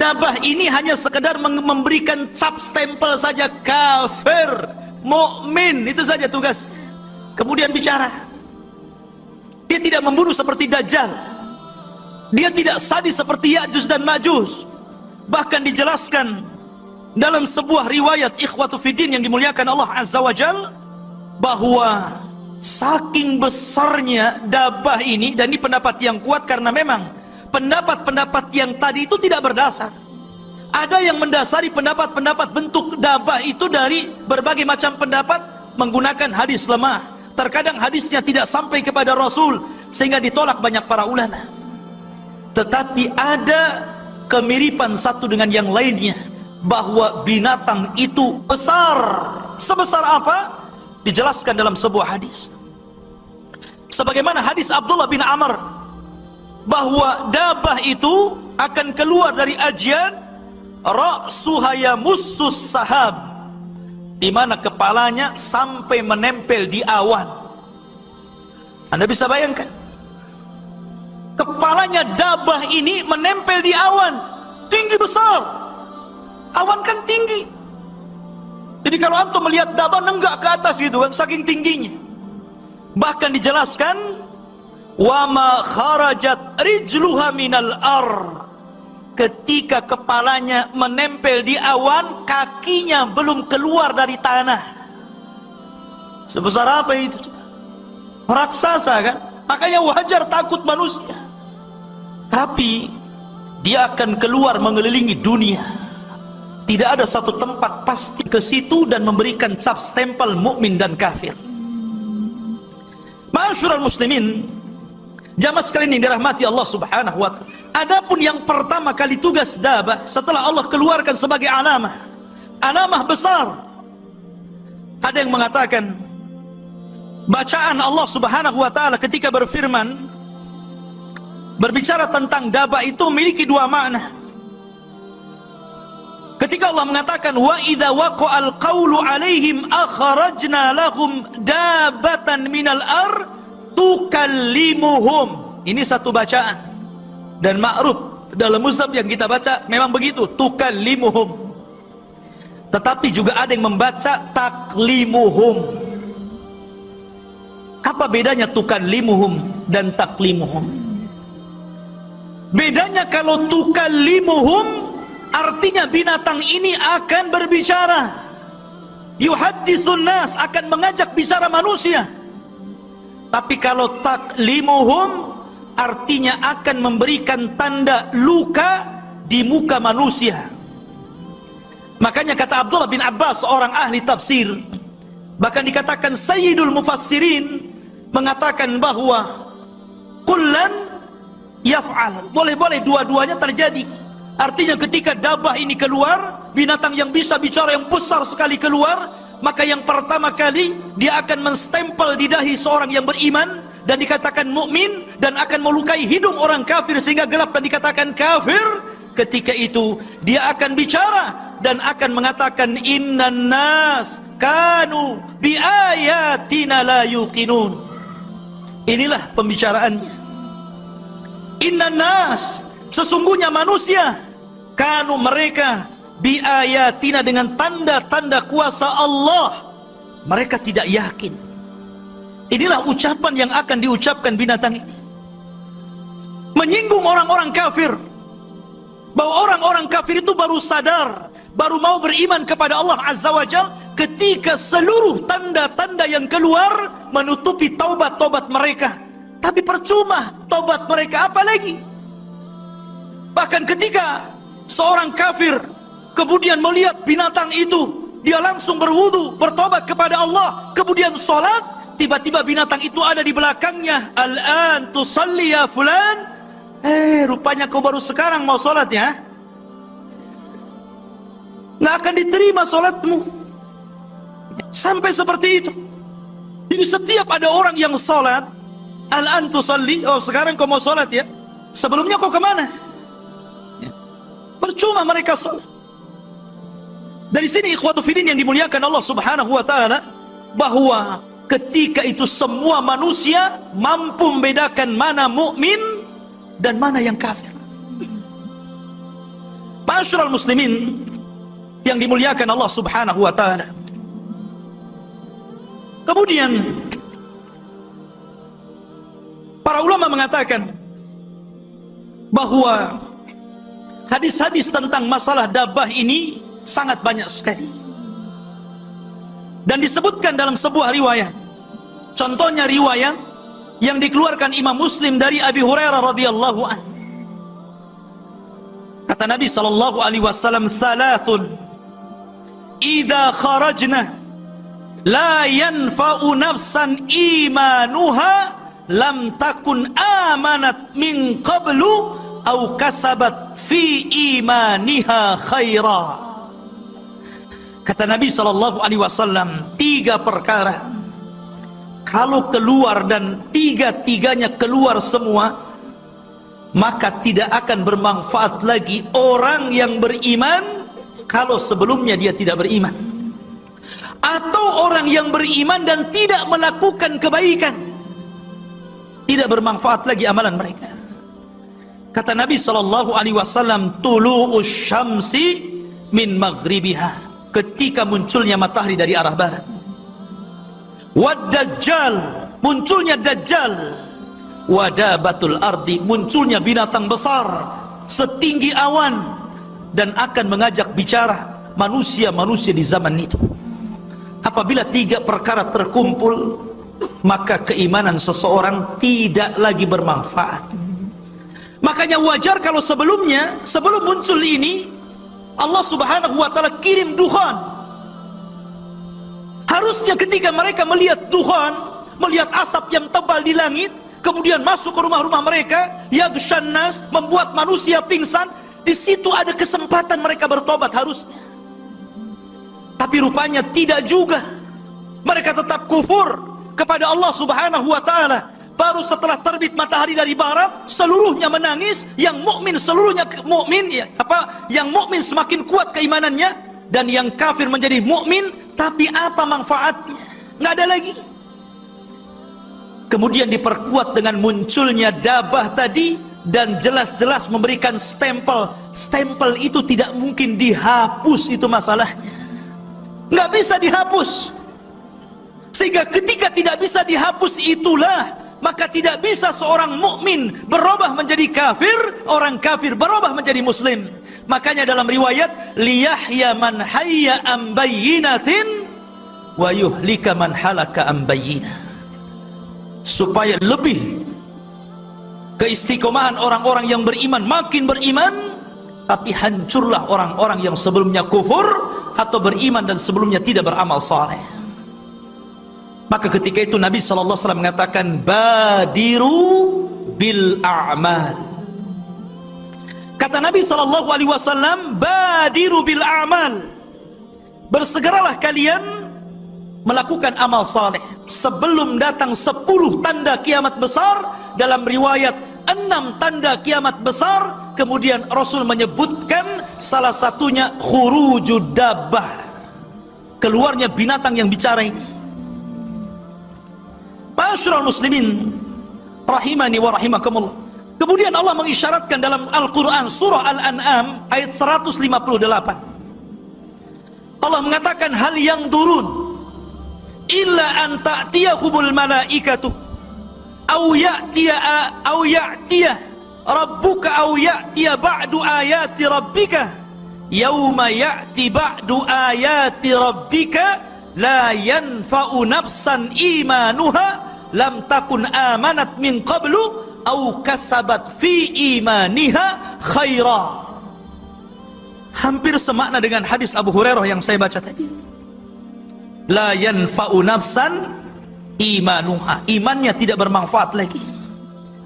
Dabah ini hanya sekedar memberikan cap stempel saja, kafir, mukmin, itu saja tugas. Kemudian bicara. Dia tidak membunuh seperti Dajjal. Dia tidak sadis seperti Ya'juj dan Ma'juj. Bahkan dijelaskan dalam sebuah riwayat ikhwatu fiddin yang dimuliakan Allah Azza wa Jal, bahwa saking besarnya Dabah ini, dan ini pendapat yang kuat karena memang pendapat-pendapat yang tadi itu tidak berdasar. Ada yang mendasari pendapat-pendapat bentuk Dabah itu dari berbagai macam pendapat menggunakan hadis lemah. Terkadang hadisnya tidak sampai kepada Rasul sehingga ditolak banyak para ulama. Tetapi ada kemiripan satu dengan yang lainnya, bahwa binatang itu besar. Sebesar apa? Dijelaskan dalam sebuah hadis. Sebagaimana hadis Abdullah bin Amr, bahwa Dabah itu akan keluar dari Ajyad, ra'suha yamussus sahab, di mana kepalanya sampai menempel di awan. Anda bisa bayangkan, kepalanya Dabah ini menempel di awan, tinggi besar. Awan kan tinggi. Jadi kalau antum melihat Dabah nenggak ke atas gitu kan, saking tingginya. Bahkan dijelaskan, wa ma kharajat rijluha minal ar, ketika kepalanya menempel di awan, kakinya belum keluar dari tanah. Sebesar apa itu? Raksasa kan? Makanya wajar takut manusia. Tapi dia akan keluar mengelilingi dunia. Tidak ada satu tempat pasti ke situ dan memberikan cap stempel mukmin dan kafir. Ma'asyiral muslimin, jamaah sekalian yang dirahmati Allah Subhanahu wa taala. Adapun yang pertama kali tugas Dabah setelah Allah keluarkan sebagai alamah besar, Ada yang mengatakan bacaan Allah Subhanahu wa taala ketika berfirman berbicara tentang dabah itu memiliki dua makna. Ketika Allah mengatakan wa idza waqa'al qawlu 'alaihim akhrajna lahum dabatan minal ar tukallimuhum. Ini satu bacaan dan ma'ruf dalam mushaf yang kita baca memang begitu, tukallimuhum. Tetapi juga ada yang membaca taklimuhum. Apa bedanya tukallimuhum dan taklimuhum? Bedanya kalau tukallimuhum artinya binatang ini akan berbicara, yuhadditsun nas, akan mengajak bicara manusia. Tapi kalau taklimuhum artinya akan memberikan tanda luka di muka manusia. Makanya kata Abdullah bin Abbas, seorang ahli tafsir, bahkan dikatakan Sayyidul Mufassirin, mengatakan bahwa kullan yaf'al, boleh-boleh dua-duanya terjadi. Artinya ketika dabah ini keluar, binatang yang bisa bicara yang besar sekali keluar, maka yang pertama kali dia akan menstempel di dahi seorang yang beriman dan dikatakan mukmin, dan akan melukai hidung orang kafir sehingga gelap dan dikatakan kafir. Ketika itu dia akan bicara dan akan mengatakan innan nas kanu bi ayatina la yuqinun. Inilah pembicaraannya. Innan nas, sesungguhnya manusia, kanu mereka, bi ayatina, dengan tanda-tanda kuasa Allah mereka tidak yakin. Inilah ucapan yang akan diucapkan binatang ini, menyinggung orang-orang kafir, bahwa orang-orang kafir itu baru sadar, baru mau beriman kepada Allah Azza wa Jalla ketika seluruh tanda-tanda yang keluar menutupi taubat-taubat mereka. Tapi percuma taubat mereka, apa lagi? Bahkan ketika seorang kafir kemudian melihat binatang itu, dia langsung berwudu, bertobat kepada Allah, kemudian sholat, tiba-tiba binatang itu ada di belakangnya. Al-an tusalli ya fulan, rupanya kau baru sekarang mau sholat ya? Nggak akan diterima sholatmu. Sampai seperti itu. Jadi setiap ada orang yang sholat, al-an tusalli, oh sekarang kau mau sholat ya? Sebelumnya kau kemana? Percuma mereka sholat. Dari sini ikhwatu fillah yang dimuliakan Allah Subhanahu wa ta'ala, bahwa ketika itu semua manusia mampu membedakan mana mukmin dan mana yang kafir. Ma'asyiral muslimin yang dimuliakan Allah Subhanahu wa ta'ala. Kemudian para ulama mengatakan bahwa hadis-hadis tentang masalah dabah ini sangat banyak sekali, dan disebutkan dalam sebuah riwayat. Contohnya riwayat yang dikeluarkan Imam Muslim dari Abi Hurairah radhiyallahu an. Kata Nabi sallallahu alaihi wasallam, "Thalathun idza kharajna la yanfa'u nafsan imanuha lam takun amanat min qablu aw kasabat fi imaniha khaira." Kata Nabi sallallahu alaihi wasallam, 3 perkara kalau keluar dan tiga-tiganya keluar semua, maka tidak akan bermanfaat lagi orang yang beriman kalau sebelumnya dia tidak beriman, atau orang yang beriman dan tidak melakukan kebaikan, tidak bermanfaat lagi amalan mereka. Kata Nabi sallallahu alaihi wasallam, tulu'us syamsi min maghribiha, ketika munculnya matahari dari arah barat. Wad-dajjal, munculnya dajjal. Wadabatul ardi, munculnya binatang besar setinggi awan dan akan mengajak bicara manusia-manusia di zaman itu. Apabila 3 perkara terkumpul, maka keimanan seseorang tidak lagi bermanfaat. Makanya wajar kalau sebelumnya, sebelum muncul ini, Allah Subhanahu wa ta'ala kirim dukhan. Harusnya ketika mereka melihat dukhan, melihat asap yang tebal di langit, kemudian masuk ke rumah-rumah mereka, yaghshan nas, membuat manusia pingsan, di situ ada kesempatan mereka bertobat harusnya. Tapi rupanya tidak juga. Mereka tetap kufur kepada Allah Subhanahu wa taala. Baru setelah terbit matahari dari barat, seluruhnya menangis. Yang mukmin seluruhnya mukmin, yang mukmin semakin kuat keimanannya, dan yang kafir menjadi mukmin. Tapi apa manfaatnya? Nggak ada lagi. Kemudian diperkuat dengan munculnya dabah tadi, dan jelas-jelas memberikan stempel. Stempel itu tidak mungkin dihapus, itu masalahnya. Nggak bisa dihapus. Sehingga ketika tidak bisa dihapus itulah, maka tidak bisa seorang mukmin berubah menjadi kafir, orang kafir berubah menjadi muslim. Makanya dalam riwayat, liyahya man hayya am bayyinatin wa yuhlika man halaka am bayyinah. Supaya lebih keistiqomahan orang-orang yang beriman makin beriman, tapi hancurlah orang-orang yang sebelumnya kufur atau beriman dan sebelumnya tidak beramal saleh. Maka ketika itu Nabi SAW mengatakan, badiru bil a'mal. Kata Nabi SAW, badiru bil a'mal. Bersegeralah kalian melakukan amal saleh sebelum datang 10 tanda kiamat besar. Dalam riwayat 6 tanda kiamat besar. Kemudian Rasul menyebutkan salah satunya khurujud dabbah, keluarnya binatang yang bicara ini. Ma'asyiral muslimin rahimani wa rahimakumullah. Kemudian Allah mengisyaratkan dalam Al-Quran surah Al-An'am ayat 158. Allah mengatakan, hal yang durun illa an ta'tiyahumul malaikatu aw ya'tiya rabbuka aw ya'tiya ba'du ayati rabbika yauma ya'ti ba'du ayati rabbika la yanfa'u nafsan imanuha lam takun amanat min qablu au kasabat fi imaniha khaira. Hampir semakna dengan hadis Abu Hurairah yang saya baca tadi. La yanfa'u nafsan imanuha, imannya tidak bermanfaat lagi.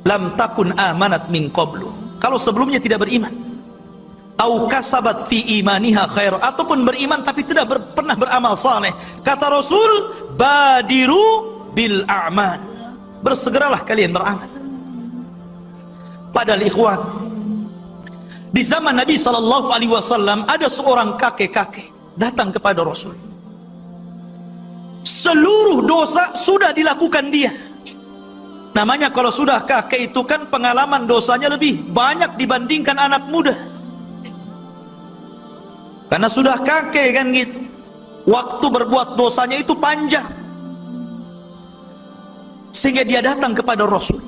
Lam takun amanat min qablu, kalau sebelumnya tidak beriman. Au kasabat fi imaniha khaira, ataupun beriman tapi tidak pernah beramal saleh. Kata Rasul, badiru bil a'mal. Bersegeralah kalian beramal. Padahal ikhwan, di zaman Nabi SAW ada seorang kakek-kakek datang kepada Rasul. Seluruh dosa sudah dilakukan dia. Namanya kalau sudah kakek itu kan pengalaman dosanya lebih banyak dibandingkan anak muda. Karena sudah kakek kan gitu, waktu berbuat dosanya itu panjang. Sehingga dia datang kepada Rasul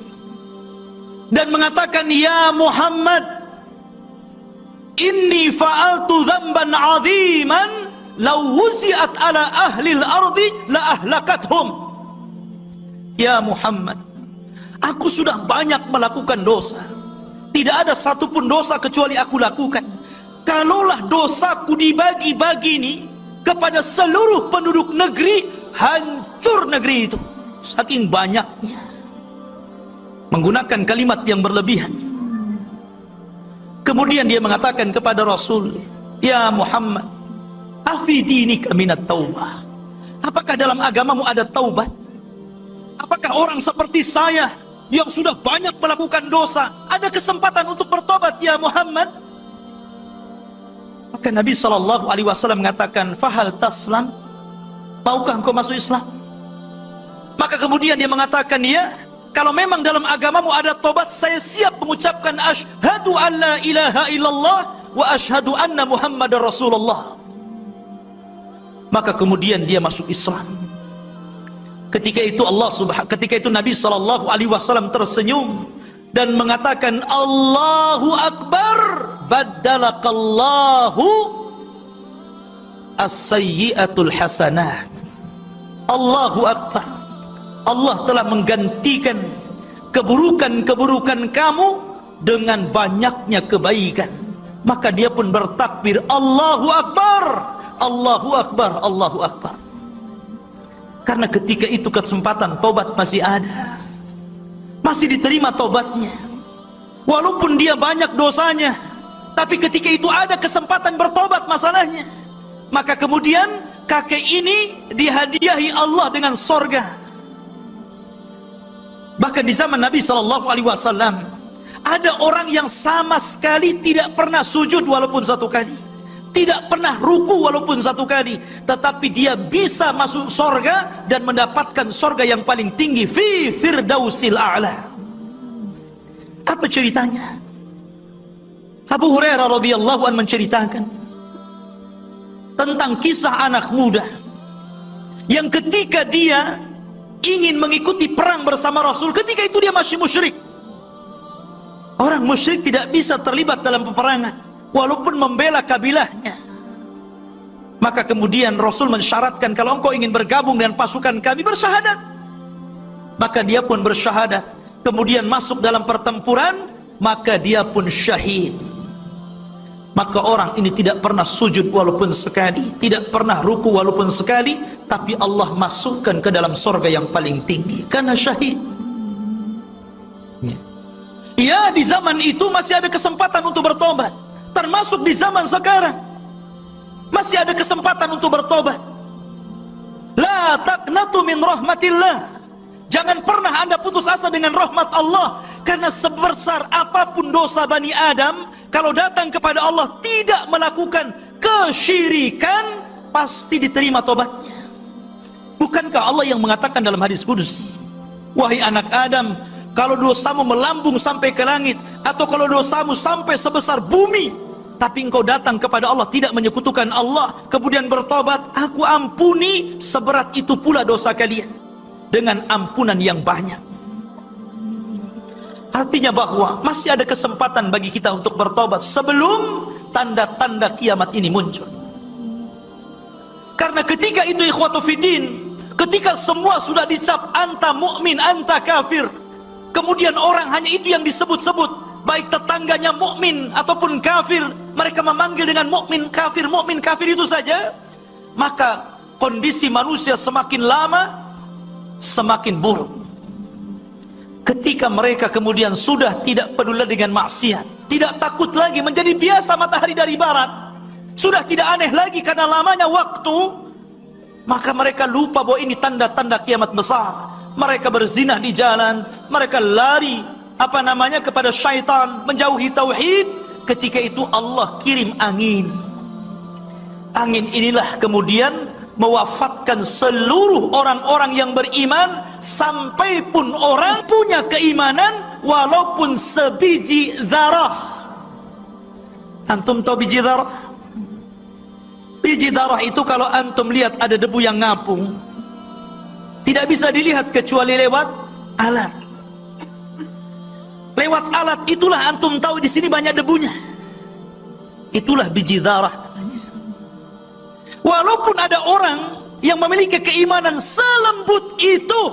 dan mengatakan, ya Muhammad, inni fa'altu dzamban 'aziman law wuzi'at ala ahli al-ardi la ahlakathum. Ya Muhammad, aku sudah banyak melakukan dosa. Tidak ada satupun dosa kecuali aku lakukan. Kalaulah dosaku dibagi-bagi ini kepada seluruh penduduk negeri, hancur negeri itu. Saking banyaknya. Menggunakan kalimat yang berlebihan. Kemudian dia mengatakan kepada Rasul, ya Muhammad, afi dinika minat taubah. Apakah dalam agamamu ada taubat? Apakah orang seperti saya yang sudah banyak melakukan dosa ada kesempatan untuk bertobat ya Muhammad? Maka Nabi SAW mengatakan, fahal taslam, maukah engkau masuk Islam? Maka kemudian dia mengatakan, ya, kalau memang dalam agamamu ada tobat, saya siap mengucapkan asyhadu an la ilaha illallah wa asyhadu anna Muhammadar Rasulullah. Maka kemudian dia masuk Islam. Ketika itu Nabi SAW tersenyum dan mengatakan, Allahu Akbar, baddalakallahu as-sayyi'atul hasanat. Allahu Akbar, Allah telah menggantikan keburukan-keburukan kamu dengan banyaknya kebaikan. Maka dia pun bertakbir, Allahu Akbar, Allahu Akbar, Allahu Akbar. Karena ketika itu kesempatan tobat masih ada, masih diterima tobatnya. Walaupun dia banyak dosanya, tapi ketika itu ada kesempatan bertobat masalahnya. Maka kemudian kakek ini dihadiahi Allah dengan sorga. Bahkan di zaman Nabi SAW, ada orang yang sama sekali tidak pernah sujud walaupun satu kali, tidak pernah ruku walaupun satu kali, tetapi dia bisa masuk sorga dan mendapatkan sorga yang paling tinggi, fi firdausil a'la. Apa ceritanya? Abu Hurairah radhiyallahu anhu menceritakan tentang kisah anak muda yang ketika dia ingin mengikuti perang bersama Rasul, ketika itu dia masih musyrik. Orang musyrik tidak bisa terlibat dalam peperangan walaupun membela kabilahnya. Maka kemudian Rasul mensyaratkan, kalau engkau ingin bergabung dengan pasukan kami, bersyahadat. Maka dia pun bersyahadat, kemudian masuk dalam pertempuran, maka dia pun syahid. Maka orang ini tidak pernah sujud walaupun sekali, tidak pernah ruku walaupun sekali, tapi Allah masukkan ke dalam sorga yang paling tinggi karena syahid. Ya, di zaman itu masih ada kesempatan untuk bertobat, termasuk di zaman sekarang masih ada kesempatan untuk bertobat. La taqnatu min rahmatillah. Jangan pernah Anda putus asa dengan rahmat Allah, karena sebesar apapun dosa Bani Adam, kalau datang kepada Allah tidak melakukan kesyirikan, pasti diterima tobatnya. Bukankah Allah yang mengatakan dalam hadis qudsi, wahai anak Adam, kalau dosamu melambung sampai ke langit, atau kalau dosamu sampai sebesar bumi, tapi engkau datang kepada Allah tidak menyekutukan Allah, kemudian bertobat, aku ampuni seberat itu pula dosa kalian dengan ampunan yang banyak. Artinya bahwa masih ada kesempatan bagi kita untuk bertobat sebelum tanda-tanda kiamat ini muncul. Karena ketika itu ikhwatu fiddin, ketika semua sudah dicap anta mu'min, anta kafir, kemudian orang hanya itu yang disebut-sebut, baik tetangganya mukmin ataupun kafir, mereka memanggil dengan mukmin kafir itu saja, maka kondisi manusia semakin lama semakin buruk. Ketika mereka kemudian sudah tidak peduli dengan maksiat, tidak takut lagi menjadi biasa matahari dari barat, sudah tidak aneh lagi karena lamanya waktu, maka mereka lupa bahwa ini tanda-tanda kiamat besar. Mereka berzina di jalan, mereka lari kepada syaitan, menjauhi tauhid. Ketika itu Allah kirim angin. Angin inilah kemudian mewafatkan seluruh orang-orang yang beriman, sampai pun orang punya keimanan walaupun sebiji zarah. Antum tahu biji zarah? Biji zarah itu kalau antum lihat ada debu yang ngapung, tidak bisa dilihat kecuali lewat alat. Lewat alat itulah antum tahu di sini banyak debunya. Itulah biji zarah namanya. Walaupun ada orang yang memiliki keimanan selembut itu,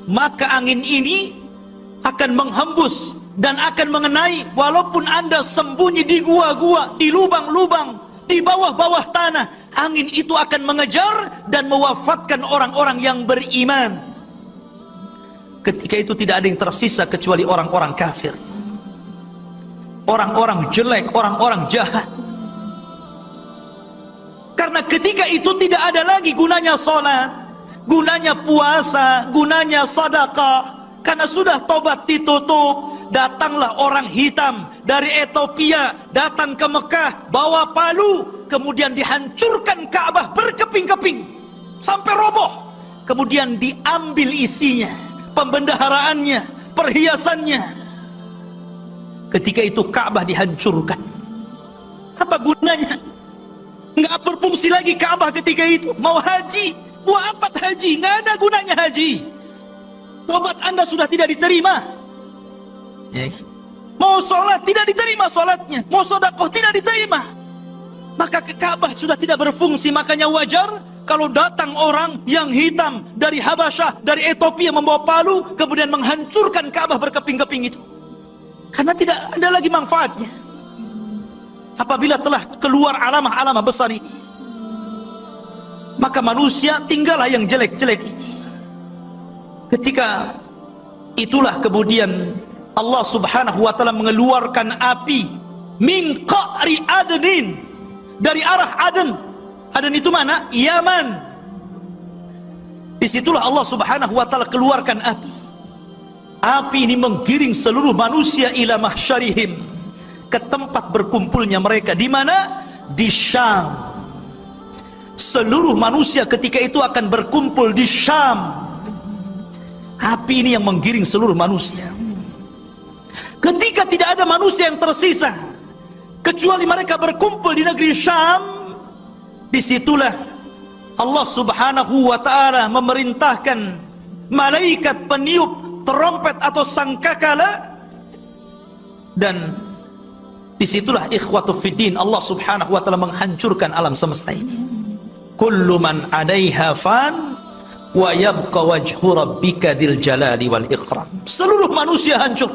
maka angin ini akan menghembus dan akan mengenai, walaupun Anda sembunyi di gua-gua, di lubang-lubang, di bawah-bawah tanah, angin itu akan mengejar dan mewafatkan orang-orang yang beriman. Ketika itu tidak ada yang tersisa kecuali orang-orang kafir, orang-orang jelek, orang-orang jahat. Karena ketika itu tidak ada lagi gunanya sholat, gunanya puasa, gunanya sedekah, karena sudah tobat ditutup. Datanglah orang hitam dari Ethiopia, datang ke Mekah, bawa palu, kemudian dihancurkan Ka'bah berkeping-keping sampai roboh, kemudian diambil isinya, pembendaharaannya, perhiasannya. Ketika itu Ka'bah dihancurkan. Apa gunanya? Nggak berfungsi lagi Ka'bah ketika itu. Mau haji, buat apa haji? Nggak ada gunanya haji. Tobat Anda sudah tidak diterima. Ya. Mau sholat tidak diterima sholatnya, mau sedekah tidak diterima. Maka Ka'bah sudah tidak berfungsi. Makanya wajar kalau datang orang yang hitam dari Habasyah, dari Ethiopia, membawa palu, kemudian menghancurkan Ka'bah berkeping-keping itu, karena tidak ada lagi manfaatnya apabila telah keluar alamah-alamah besar ini. Maka manusia tinggallah yang jelek-jelek ini. Ketika itulah kemudian Allah subhanahu wa ta'ala mengeluarkan api min qa'ri adnin, dari arah Aden, Adan itu mana? Yaman. Disitulah Allah subhanahu wa ta'ala keluarkan api. Api ini menggiring seluruh manusia ila mahsyarihim, ke tempat berkumpulnya mereka. Di mana? Di Syam. Seluruh manusia ketika itu akan berkumpul di Syam. Api ini yang menggiring seluruh manusia. Ketika tidak ada manusia yang tersisa kecuali mereka berkumpul di negeri Syam, disitulah Allah subhanahu wa ta'ala memerintahkan malaikat peniup trompet atau sangkakala, dan disitulah ikhwatu fiddin Allah subhanahu wa ta'ala menghancurkan alam semesta ini. Kullu man 'alaiha fan wa yabqa wajhu rabbika dzil jalali wal ikram. Seluruh manusia hancur,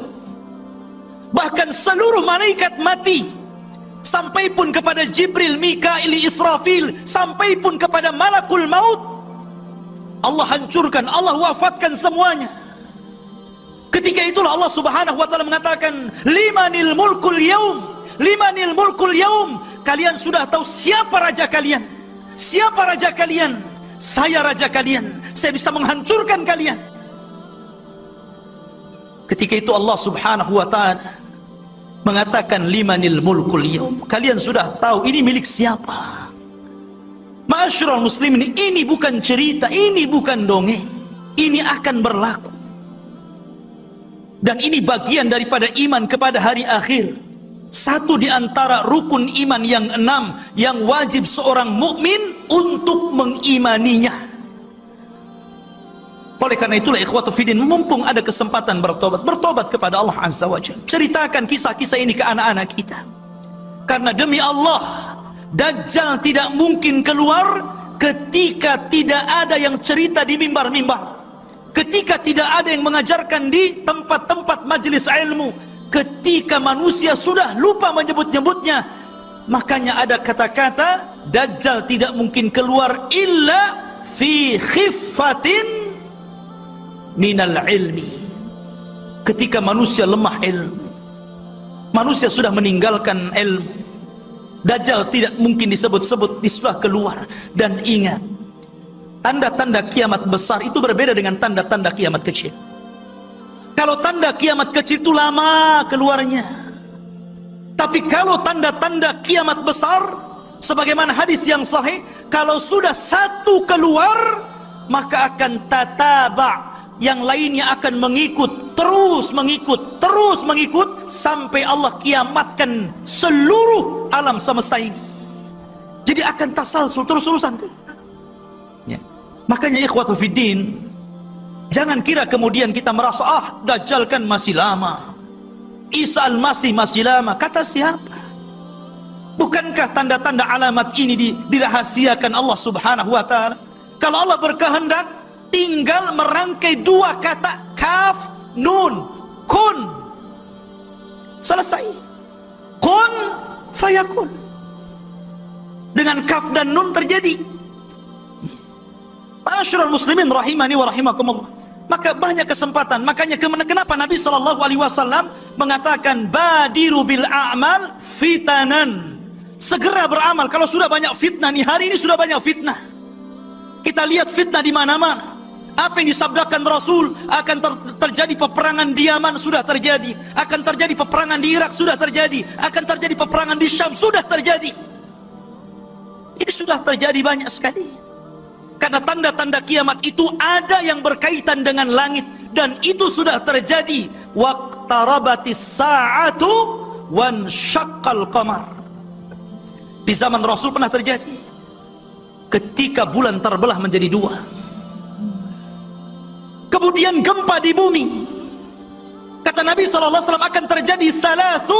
bahkan seluruh malaikat mati, sampai pun kepada Jibril, Mikail, Israfil, sampai pun kepada malakul maut. Allah hancurkan, Allah wafatkan semuanya. Ketika itulah Allah subhanahu wa ta'ala mengatakan, limanil mulkul yaum, limanil mulkul yaum. Kalian sudah tahu siapa raja kalian? Siapa raja kalian? Saya raja kalian. Saya bisa menghancurkan kalian. Ketika itu Allah subhanahu wa ta'ala mengatakan, limanil mulkul yaum. Kalian sudah tahu ini milik siapa. Ma'asyiral muslimin, ini bukan cerita, ini bukan dongeng. Ini akan berlaku. Dan ini bagian daripada iman kepada hari akhir. Satu di antara rukun iman yang 6 yang wajib seorang mukmin untuk mengimaninya. Oleh karena itulah ikhwatu fiddin, mumpung ada kesempatan bertobat kepada Allah Azza wa Jalla. Ceritakan kisah-kisah ini ke anak-anak kita. Karena demi Allah, Dajjal tidak mungkin keluar ketika tidak ada yang cerita di mimbar-mimbar. Ketika tidak ada yang mengajarkan di tempat-tempat majelis ilmu, ketika manusia sudah lupa menyebut-nyebutnya, makanya ada kata-kata Dajjal tidak mungkin keluar illa fi khiffatin minal ilmi. Ketika manusia lemah ilmu, manusia sudah meninggalkan ilmu, Dajjal tidak mungkin disebut-sebut, sudah keluar. Dan ingat, tanda-tanda kiamat besar itu berbeda dengan tanda-tanda kiamat kecil. Kalau tanda kiamat kecil itu lama keluarnya, tapi kalau tanda-tanda kiamat besar, sebagaimana hadis yang sahih, kalau sudah satu keluar, maka akan tataba, yang lainnya akan mengikut, terus mengikut, sampai Allah kiamatkan seluruh alam semesta ini. Jadi akan tasalsul terus-terusan. Ya. Makanya ikhwatu fiddin, jangan kira kemudian kita merasa, Dajjal kan masih lama, Isa al-Masih masih lama. Kata siapa? Bukankah tanda-tanda alamat ini dirahasiakan Allah subhanahu wa ta'ala? Kalau Allah berkehendak, tinggal merangkai dua kata, kaf, nun, kun. Selesai. Kun, fayakun. Dengan kaf dan nun terjadi. Ma'asyiral muslimin rahimani wa rahimakumullah. Maka banyak kesempatan. Makanya kenapa Nabi SAW mengatakan badiru bil a'mal fitanan. Segera beramal. Kalau sudah banyak fitnah nih, hari ini sudah banyak fitnah. Kita lihat fitnah di mana-mana. Apa yang disabdakan Rasul, akan terjadi peperangan di Yaman, sudah terjadi. Akan terjadi peperangan di Irak, sudah terjadi. Akan terjadi peperangan di Syam, sudah terjadi. Ini sudah terjadi banyak sekali. Karena tanda-tanda kiamat itu ada yang berkaitan dengan langit, dan itu sudah terjadi. Waqtarabatis sa'atu wan syaqqal qamar. Di zaman Rasul pernah terjadi. Ketika bulan terbelah menjadi dua. Kemudian gempa di bumi. Kata Nabi SAW akan terjadi thalathu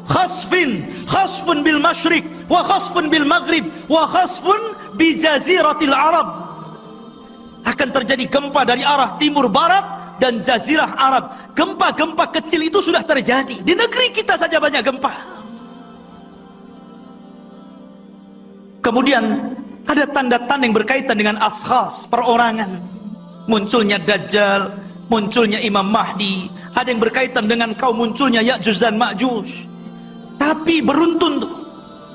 khasfin. Khasfun bil masyrik, wa khasfun bil maghrib, wa khasfun bi jaziratil Arab. Akan terjadi gempa dari arah timur barat dan jazirah Arab. Gempa-gempa kecil itu sudah terjadi. Di negeri kita saja banyak gempa. Kemudian ada tanda-tanda yang berkaitan dengan ashas, perorangan. Munculnya Dajjal, munculnya Imam Mahdi. Ada yang berkaitan dengan kaum munculnya Ya'juj dan Ma'juj. Tapi beruntun tuh.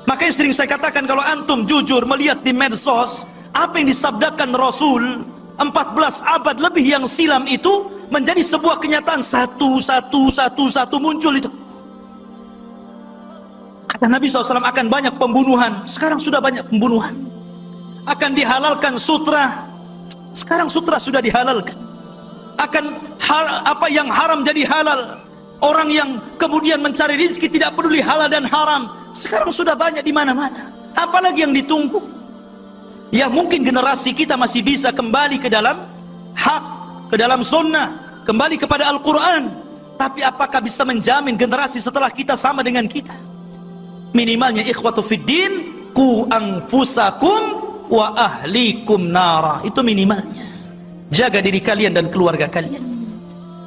Makanya sering saya katakan, kalau antum jujur melihat di medsos apa yang disabdakan Rasul 14 abad lebih yang silam itu menjadi sebuah kenyataan, satu muncul itu. Kata Nabi SAW, akan banyak pembunuhan. Sekarang sudah banyak pembunuhan. Akan dihalalkan sutra. Sekarang sutra sudah dihalalkan. Akan apa yang haram jadi halal. Orang yang kemudian mencari rezeki tidak peduli halal dan haram, sekarang sudah banyak di mana-mana. Apalagi yang ditunggu? Ya mungkin generasi kita masih bisa kembali ke dalam hak, ke dalam sunnah, kembali kepada Al-Quran. Tapi apakah bisa menjamin generasi setelah kita sama dengan kita? Minimalnya ikhwatu fiddin, ku anfusakum wa ahlikum nara. Itu minimalnya. Jaga diri kalian dan keluarga kalian.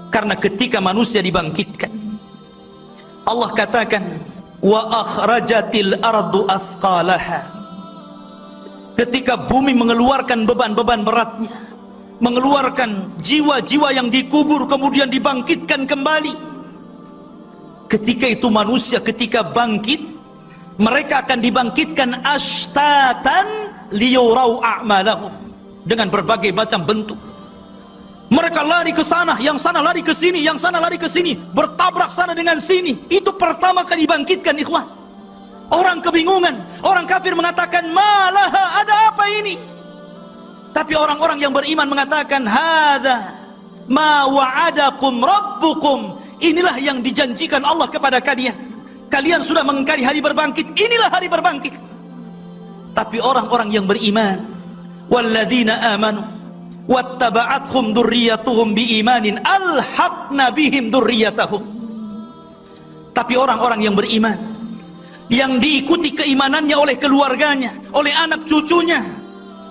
Karena ketika manusia dibangkitkan, Allah katakan, wa akhrajatil ardu athqalaha. Ketika bumi mengeluarkan beban-beban beratnya, mengeluarkan jiwa-jiwa yang dikubur kemudian dibangkitkan kembali. Ketika itu manusia ketika bangkit, mereka akan dibangkitkan ashtatan liyurau a'malahum, dengan berbagai macam bentuk. Mereka lari ke sana, yang sana lari ke sini, yang sana lari ke sini, bertabrak sana dengan sini. Itu pertama kali dibangkitkan, ikhwan. Orang kebingungan, orang kafir mengatakan, malaha, ada apa ini? Tapi orang-orang yang beriman mengatakan, hadza ma wa'adakum rabbukum. Inilah yang dijanjikan Allah kepada kalian. Kalian sudah mengingkari hari berbangkit, inilah hari berbangkit. Tapi orang-orang yang beriman, walladzina amanu wattaba'athum dzurriyyatuhum biimanin alhaqna bihim dzurriyyatahum. Tapi orang-orang yang beriman, yang diikuti keimanannya oleh keluarganya, oleh anak cucunya,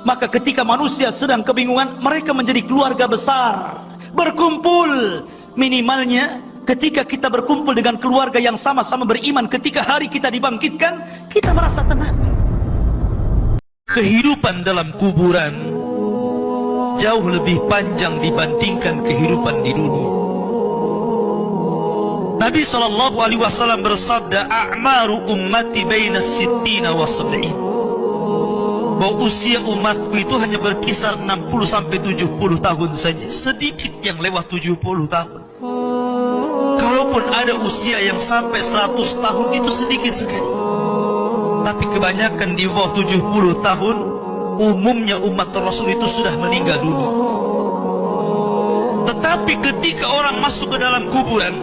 maka ketika manusia sedang kebingungan, mereka menjadi keluarga besar, berkumpul. Minimalnya ketika kita berkumpul dengan keluarga yang sama-sama beriman, ketika hari kita dibangkitkan, kita merasa tenang. Kehidupan dalam kuburan jauh lebih panjang dibandingkan kehidupan di dunia. Nabi SAW bersabda, a'maru ummati baina sittina wa sab'in. Bahwa usia umatku itu hanya berkisar 60 sampai 70 tahun saja. Sedikit yang lewat 70 tahun. Kalaupun ada usia yang sampai 100 tahun, itu sedikit sekali. Tapi kebanyakan di bawah 70 tahun, umumnya umat Rasul itu sudah meninggal dunia. Tetapi ketika orang masuk ke dalam kuburan,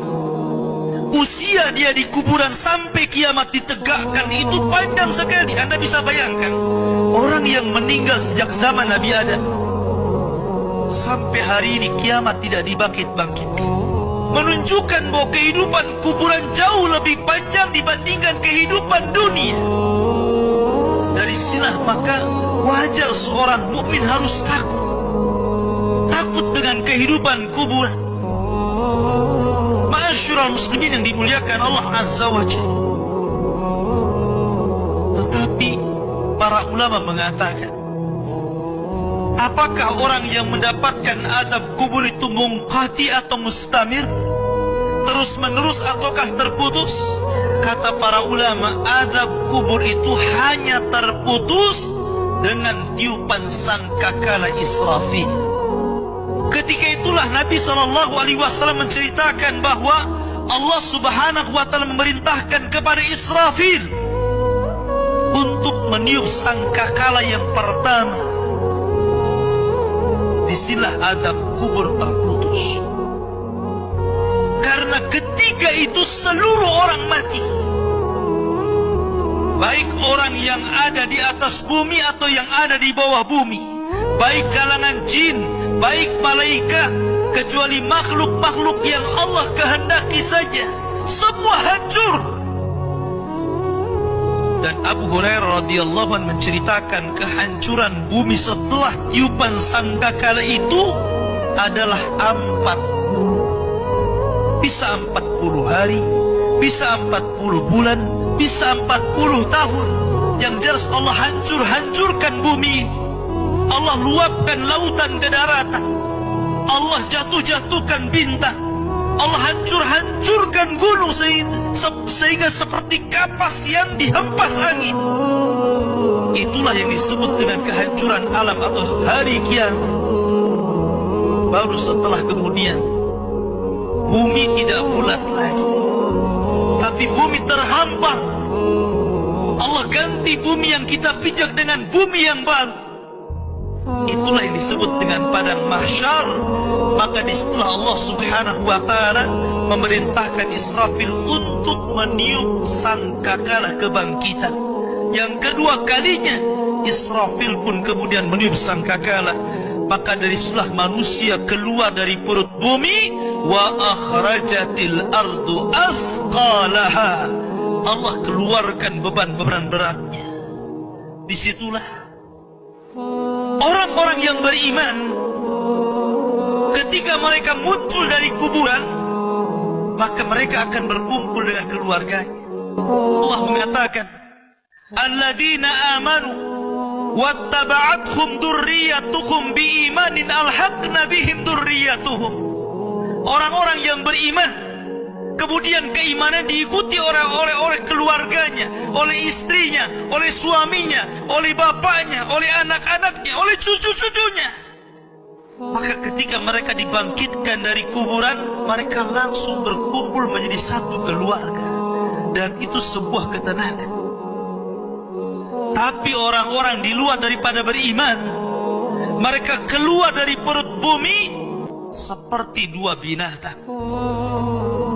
usia dia di kuburan sampai kiamat ditegakkan itu panjang sekali. Anda bisa bayangkan, orang yang meninggal sejak zaman Nabi Adam sampai hari ini kiamat tidak dibangkit-bangkitkan, menunjukkan bahwa kehidupan kuburan jauh lebih panjang dibandingkan kehidupan dunia. Dari sinilah maka wajar seorang mukmin harus takut. Takut dengan kehidupan kuburan. Ma'asyiral muslimin yang dimuliakan Allah Azza wa Jalla. Tetapi para ulama mengatakan, apakah orang yang mendapatkan adab kubur itu munqati atau mustamir, terus menerus ataukah terputus? Kata para ulama, adab kubur itu hanya terputus dengan tiupan sangkakala Israfil. Ketika itulah Nabi SAW menceritakan bahwa Allah Subhanahu wa Ta'ala memerintahkan kepada Israfil untuk meniup sangkakala yang pertama. Disinilah adab kubur terputus. Karena ketika itu seluruh orang mati, baik orang yang ada di atas bumi atau yang ada di bawah bumi, baik kalangan jin, baik malaikat, kecuali makhluk-makhluk yang Allah kehendaki saja, semua hancur. Dan Abu Hurairah radhiyallahu anhu menceritakan kehancuran bumi setelah tiupan sangkakala itu adalah 40. Bisa 40 hari, bisa 40 bulan, bisa 40 tahun. Yang jelas Allah hancurkan bumi ini. Allah luapkan lautan ke daratan. Allah jatuhkan bintang. Allah hancurkan gunung sehingga seperti kapas yang dihempas angin. Itulah yang disebut dengan kehancuran alam atau hari kiamat. Baru setelah kemudian bumi tidak bulat lagi, tapi bumi terhampar. Allah ganti bumi yang kita pijak dengan bumi yang baru. Itulah yang disebut dengan padang mahsyar. Maka disitulah Allah subhanahu wa ta'ala memerintahkan Israfil untuk meniup sangkakala kebangkitan. Yang kedua kalinya Israfil pun kemudian meniup sangkakala. Maka dari situlah manusia keluar dari perut bumi. Wa akhrajatil ardu athqalaha. Allah keluarkan beban-beban beratnya. Disitulah orang-orang yang beriman, ketika mereka muncul dari kuburan, maka mereka akan berkumpul dengan keluarganya. Allah mengatakan, alladzina amanu wattaba'athum dzurriyyatuhum biimanin alhaqna bihim dzurriyyatuhum. Orang-orang yang beriman, kemudian keimanan diikuti oleh keluarganya, oleh istrinya, oleh suaminya, oleh bapaknya, oleh anak-anaknya, oleh cucu-cucunya. Maka ketika mereka dibangkitkan dari kuburan, mereka langsung berkumpul menjadi satu keluarga. Dan itu sebuah ketenangan. Tapi orang-orang di luar daripada beriman, mereka keluar dari perut bumi seperti dua binatang.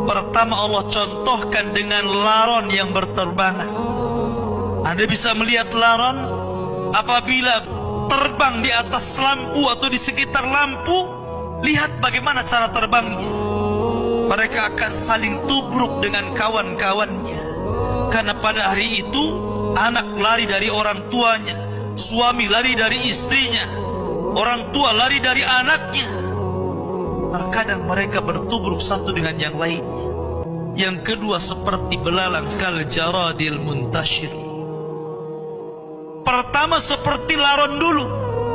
Pertama Allah contohkan dengan laron yang berterbangan. Anda bisa melihat laron apabila terbang di atas lampu atau di sekitar lampu. Lihat bagaimana cara terbangnya. Mereka akan saling tubruk dengan kawan-kawannya. Karena pada hari itu anak lari dari orang tuanya, suami lari dari istrinya, orang tua lari dari anaknya. Terkadang mereka bertubruk satu dengan yang lainnya. Yang kedua seperti belalang kal jaradil muntashir. Pertama seperti laron dulu,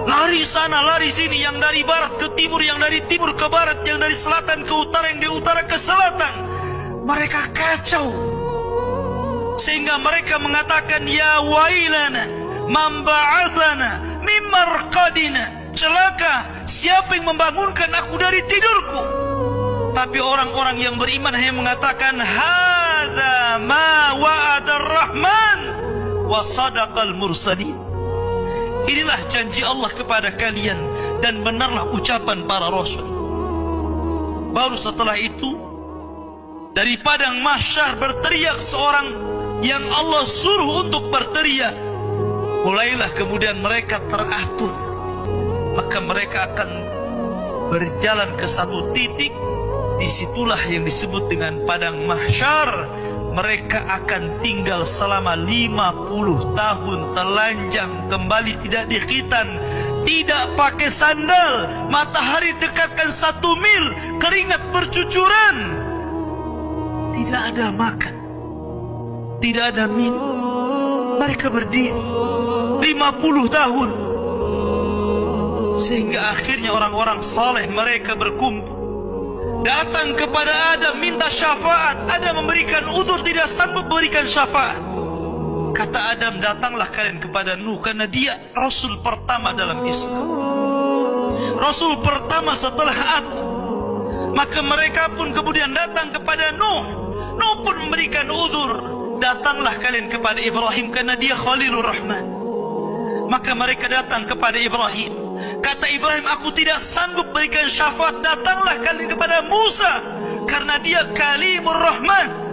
lari sana lari sini, yang dari barat ke timur, yang dari timur ke barat, yang dari selatan ke utara, yang dari utara ke selatan. Mereka kacau sehingga mereka mengatakan, ya wailana man ba'athana min marqadina. Celaka, siapa yang membangunkan aku dari tidurku? Tapi orang-orang yang beriman hanya mengatakan, hadza ma wa'adar rahman wa sadaqal mursalin. Inilah janji Allah kepada kalian dan benarlah ucapan para rasul. Baru setelah itu dari padang mahsyar berteriak seorang yang Allah suruh untuk berteriak. Mulailah kemudian mereka teratur. Maka mereka akan berjalan ke satu titik. Disitulah yang disebut dengan padang mahsyar. Mereka akan tinggal selama 50 tahun telanjang, kembali tidak dikhitan, tidak pakai sandal, matahari dekatkan 1 mil, keringat bercucuran, tidak ada makan, tidak ada minum. Mereka berdiri 50 tahun. Sehingga akhirnya orang-orang saleh mereka berkumpul, datang kepada Adam minta syafaat. Adam memberikan udzur, tidak sanggup memberikan syafaat. Kata Adam, datanglah kalian kepada Nuh, karena dia Rasul pertama dalam Islam, Rasul pertama setelah Adam. Maka mereka pun kemudian datang kepada Nuh. Nuh pun memberikan udzur, datanglah kalian kepada Ibrahim, karena dia Khalilur Rahman. Maka mereka datang kepada Ibrahim. Kata Ibrahim, aku tidak sanggup berikan syafaat, datanglah kalian kepada Musa, karena dia Kalimur Rahman.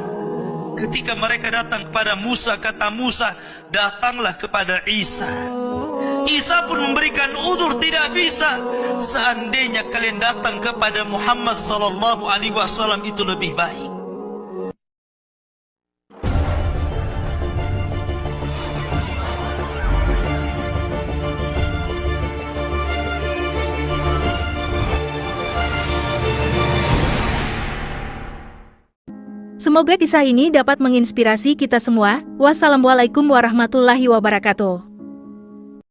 Ketika mereka datang kepada Musa, kata Musa, datanglah kepada Isa. Isa pun memberikan udzur, tidak bisa. Seandainya kalian datang kepada Muhammad sallallahu alaihi wasallam itu lebih baik. Semoga kisah ini dapat menginspirasi kita semua. Wassalamualaikum warahmatullahi wabarakatuh.